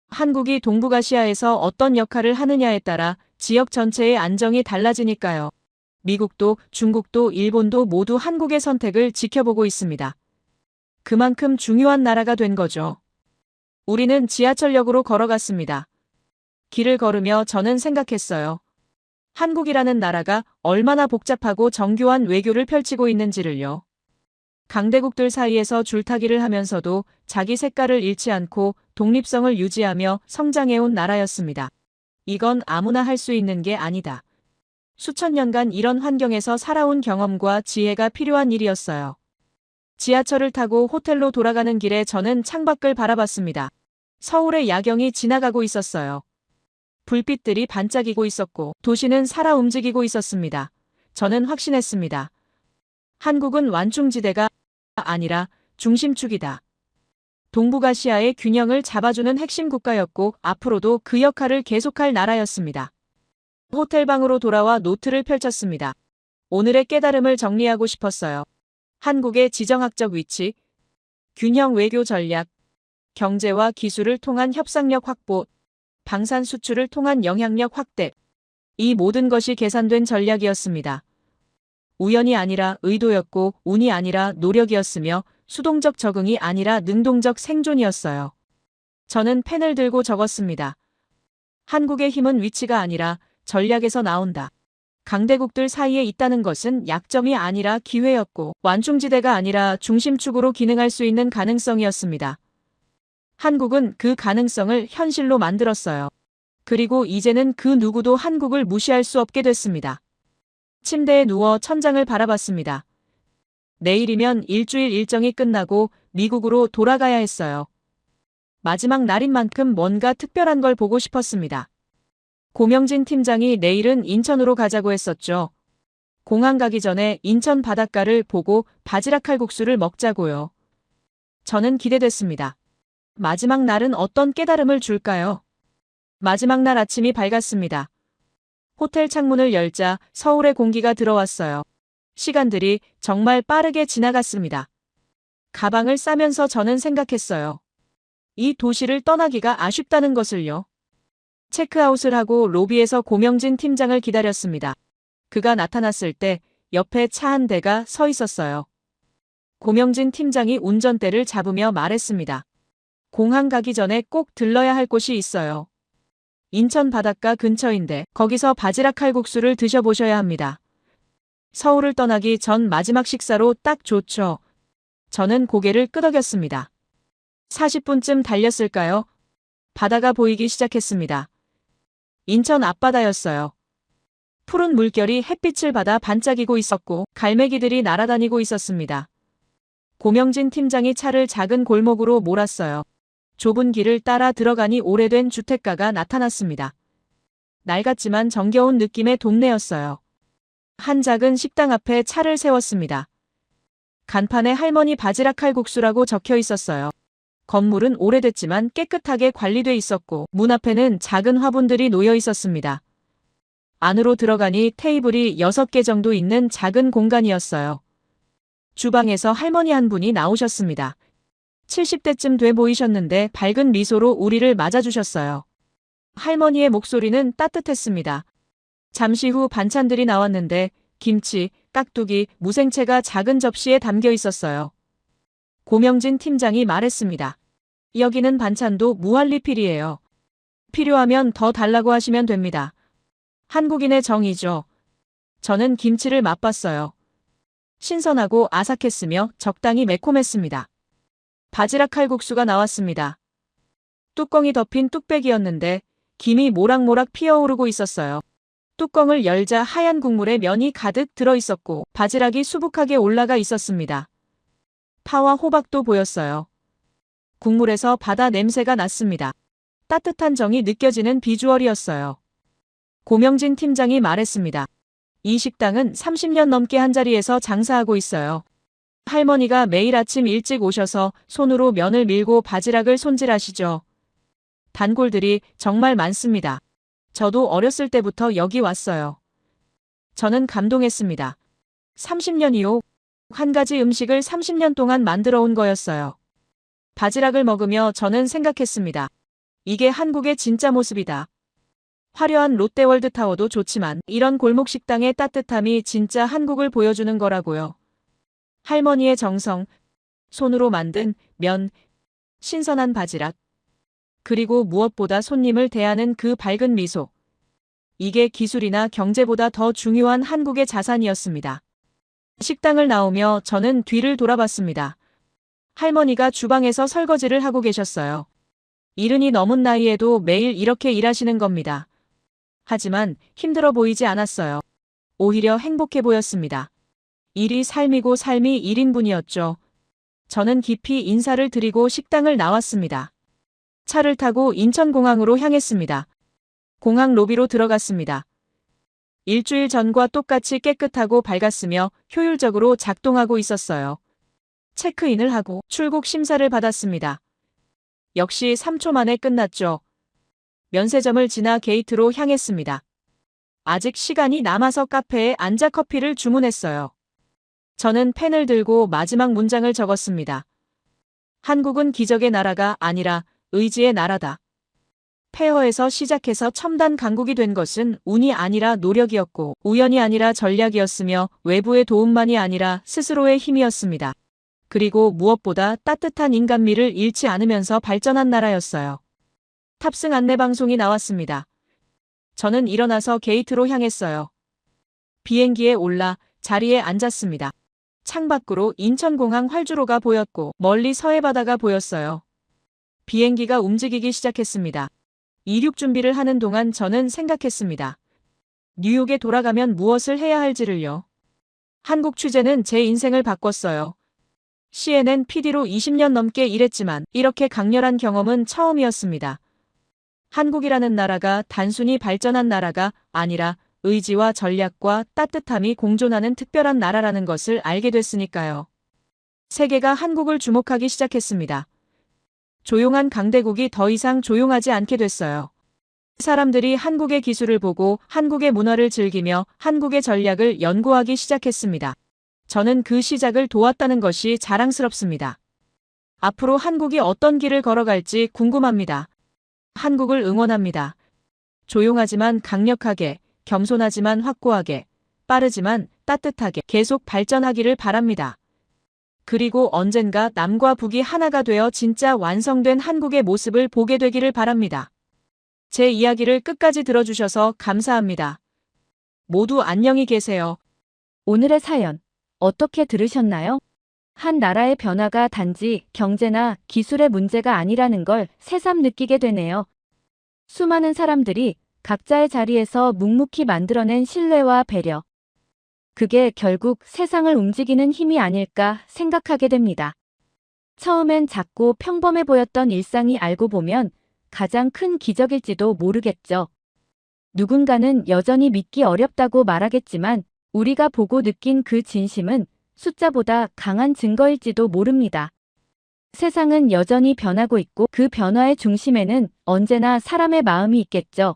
한국이 동북아시아에서 어떤 역할을 하느냐에 따라 지역 전체의 안정이 달라지니까요. 미국도 중국도 일본도 모두 한국의 선택을 지켜보고 있습니다. 그만큼 중요한 나라가 된 거죠. 우리는 지하철역으로 걸어갔습니다. 길을 걸으며 저는 생각했어요. 한국이라는 나라가 얼마나 복잡하고 정교한 외교를 펼치고 있는지를요. 강대국들 사이에서 줄타기를 하면서도 자기 색깔을 잃지 않고 독립성을 유지하며 성장해온 나라였습니다. 이건 아무나 할 수 있는 게 아니다. 수천 년간 이런 환경에서 살아온 경험과 지혜가 필요한 일이었어요. 지하철을 타고 호텔로 돌아가는 길에 저는 창밖을 바라봤습니다. 서울의 야경이 지나가고 있었어요. 불빛들이 반짝이고 있었고 도시는 살아 움직이고 있었습니다. 저는 확신했습니다. 한국은 완충지대가 아니라 중심축이다. 동북아시아의 균형을 잡아주는 핵심 국가였고 앞으로도 그 역할을 계속할 나라였습니다. 호텔방으로 돌아와 노트를 펼쳤습니다. 오늘의 깨달음을 정리하고 싶었어요. 한국의 지정학적 위치, 균형 외교 전략, 경제와 기술을 통한 협상력 확보, 방산 수출을 통한 영향력 확대. 이 모든 것이 계산된 전략이었습니다. 우연이 아니라 의도였고 운이 아니라 노력이었으며 수동적 적응이 아니라 능동적 생존이었어요. 저는 펜을 들고 적었습니다. 한국의 힘은 위치가 아니라 전략에서 나온다. 강대국들 사이에 있다는 것은 약점이 아니라 기회였고 완충지대가 아니라 중심축으로 기능할 수 있는 가능성이었습니다. 한국은 그 가능성을 현실로 만들었어요. 그리고 이제는 그 누구도 한국을 무시할 수 없게 됐습니다. 침대에 누워 천장을 바라봤습니다. 내일이면 일주일 일정이 끝나고 미국으로 돌아가야 했어요. 마지막 날인 만큼 뭔가 특별한 걸 보고 싶었습니다. 고명진 팀장이 내일은 인천으로 가자고 했었죠. 공항 가기 전에 인천 바닷가를 보고 바지락 칼국수를 먹자고요. 저는 기대됐습니다. 마지막 날은 어떤 깨달음을 줄까요? 마지막 날 아침이 밝았습니다. 호텔 창문을 열자 서울의 공기가 들어왔어요. 시간들이 정말 빠르게 지나갔습니다. 가방을 싸면서 저는 생각했어요. 이 도시를 떠나기가 아쉽다는 것을요. 체크아웃을 하고 로비에서 고명진 팀장을 기다렸습니다. 그가 나타났을 때 옆에 차 한 대가 서 있었어요. 고명진 팀장이 운전대를 잡으며 말했습니다. 공항 가기 전에 꼭 들러야 할 곳이 있어요. 인천 바닷가 근처인데 거기서 바지락 칼국수를 드셔보셔야 합니다. 서울을 떠나기 전 마지막 식사로 딱 좋죠. 저는 고개를 끄덕였습니다. 40분쯤 달렸을까요? 바다가 보이기 시작했습니다. 인천 앞바다였어요. 푸른 물결이 햇빛을 받아 반짝이고 있었고 갈매기들이 날아다니고 있었습니다. 고명진 팀장이 차를 작은 골목으로 몰았어요. 좁은 길을 따라 들어가니 오래된 주택가가 나타났습니다. 낡았지만 정겨운 느낌의 동네였어요. 한 작은 식당 앞에 차를 세웠습니다. 간판에 할머니 바지락 칼국수라고 적혀 있었어요. 건물은 오래됐지만 깨끗하게 관리돼 있었고 문 앞에는 작은 화분들이 놓여 있었습니다. 안으로 들어가니 테이블이 6개 정도 있는 작은 공간이었어요. 주방에서 할머니 한 분이 나오셨습니다. 70대쯤 돼 보이셨는데 밝은 미소로 우리를 맞아주셨어요. 할머니의 목소리는 따뜻했습니다. 잠시 후 반찬들이 나왔는데 김치, 깍두기, 무생채가 작은 접시에 담겨 있었어요. 고명진 팀장이 말했습니다. 여기는 반찬도 무한리필이에요. 필요하면 더 달라고 하시면 됩니다. 한국인의 정이죠. 저는 김치를 맛봤어요. 신선하고 아삭했으며 적당히 매콤했습니다. 바지락 칼국수가 나왔습니다. 뚜껑이 덮인 뚝배기였는데 김이 모락모락 피어오르고 있었어요. 뚜껑을 열자 하얀 국물에 면이 가득 들어 있었고 바지락이 수북하게 올라가 있었습니다. 파와 호박도 보였어요. 국물에서 바다 냄새가 났습니다. 따뜻한 정이 느껴지는 비주얼이었어요. 고명진 팀장이 말했습니다. 이 식당은 30년 넘게 한자리에서 장사하고 있어요. 할머니가 매일 아침 일찍 오셔서 손으로 면을 밀고 바지락을 손질하시죠. 단골들이 정말 많습니다. 저도 어렸을 때부터 여기 왔어요. 저는 감동했습니다. 30년이요. 한 가지 음식을 30년 동안 만들어 온 거였어요. 바지락을 먹으며 저는 생각했습니다. 이게 한국의 진짜 모습이다. 화려한 롯데월드타워도 좋지만 이런 골목 식당의 따뜻함이 진짜 한국을 보여주는 거라고요. 할머니의 정성, 손으로 만든 면, 신선한 바지락, 그리고 무엇보다 손님을 대하는 그 밝은 미소. 이게 기술이나 경제보다 더 중요한 한국의 자산이었습니다. 식당을 나오며 저는 뒤를 돌아봤습니다. 할머니가 주방에서 설거지를 하고 계셨어요. 이른이 넘은 나이에도 매일 이렇게 일하시는 겁니다. 하지만 힘들어 보이지 않았어요. 오히려 행복해 보였습니다. 일이 삶이고 삶이 1인분이었죠. 저는 깊이 인사를 드리고 식당을 나왔습니다. 차를 타고 인천공항으로 향했습니다. 공항 로비로 들어갔습니다. 일주일 전과 똑같이 깨끗하고 밝았으며 효율적으로 작동하고 있었어요. 체크인을 하고 출국 심사를 받았습니다. 역시 3초 만에 끝났죠. 면세점을 지나 게이트로 향했습니다. 아직 시간이 남아서 카페에 앉아 커피를 주문했어요. 저는 펜을 들고 마지막 문장을 적었습니다. 한국은 기적의 나라가 아니라 의지의 나라다. 폐허에서 시작해서 첨단 강국이 된 것은 운이 아니라 노력이었고 우연이 아니라 전략이었으며 외부의 도움만이 아니라 스스로의 힘이었습니다. 그리고 무엇보다 따뜻한 인간미를 잃지 않으면서 발전한 나라였어요. 탑승 안내방송이 나왔습니다. 저는 일어나서 게이트로 향했어요. 비행기에 올라 자리에 앉았습니다. 창밖으로 인천공항 활주로가 보였고 멀리 서해바다가 보였어요. 비행기가 움직이기 시작했습니다. 이륙 준비를 하는 동안 저는 생각했습니다. 뉴욕에 돌아가면 무엇을 해야 할지를요. 한국 취재는 제 인생을 바꿨어요. CNN PD로 20년 넘게 일했지만 이렇게 강렬한 경험은 처음이었습니다. 한국이라는 나라가 단순히 발전한 나라가 아니라 의지와 전략과 따뜻함이 공존하는 특별한 나라라는 것을 알게 됐으니까요. 세계가 한국을 주목하기 시작했습니다. 조용한 강대국이 더 이상 조용하지 않게 됐어요. 사람들이 한국의 기술을 보고 한국의 문화를 즐기며 한국의 전략을 연구하기 시작했습니다. 저는 그 시작을 도왔다는 것이 자랑스럽습니다. 앞으로 한국이 어떤 길을 걸어갈지 궁금합니다. 한국을 응원합니다. 조용하지만 강력하게, 겸손하지만 확고하게, 빠르지만 따뜻하게 계속 발전하기를 바랍니다. 그리고 언젠가 남과 북이 하나가 되어 진짜 완성된 한국의 모습을 보게 되기를 바랍니다. 제 이야기를 끝까지 들어주셔서 감사합니다. 모두 안녕히 계세요. 오늘의 사연 어떻게 들으셨나요? 한 나라의 변화가 단지 경제나 기술의 문제가 아니라는 걸 새삼 느끼게 되네요. 수많은 사람들이 각자의 자리에서 묵묵히 만들어낸 신뢰와 배려. 그게 결국 세상을 움직이는 힘이 아닐까 생각하게 됩니다. 처음엔 작고 평범해 보였던 일상이 알고 보면 가장 큰 기적일지도 모르겠죠. 누군가는 여전히 믿기 어렵다고 말하겠지만 우리가 보고 느낀 그 진심은 숫자보다 강한 증거일지도 모릅니다. 세상은 여전히 변하고 있고 그 변화의 중심에는 언제나 사람의 마음이 있겠죠.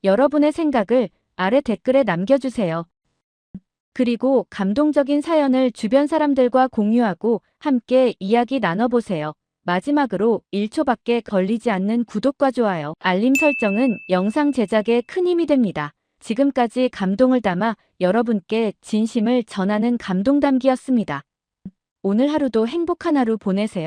여러분의 생각을 아래 댓글에 남겨주세요. 그리고 감동적인 사연을 주변 사람들과 공유하고 함께 이야기 나눠보세요. 마지막으로 1초밖에 걸리지 않는 구독과 좋아요, 알림 설정은 영상 제작에 큰 힘이 됩니다. 지금까지 감동을 담아 여러분께 진심을 전하는 감동담기였습니다. 오늘 하루도 행복한 하루 보내세요.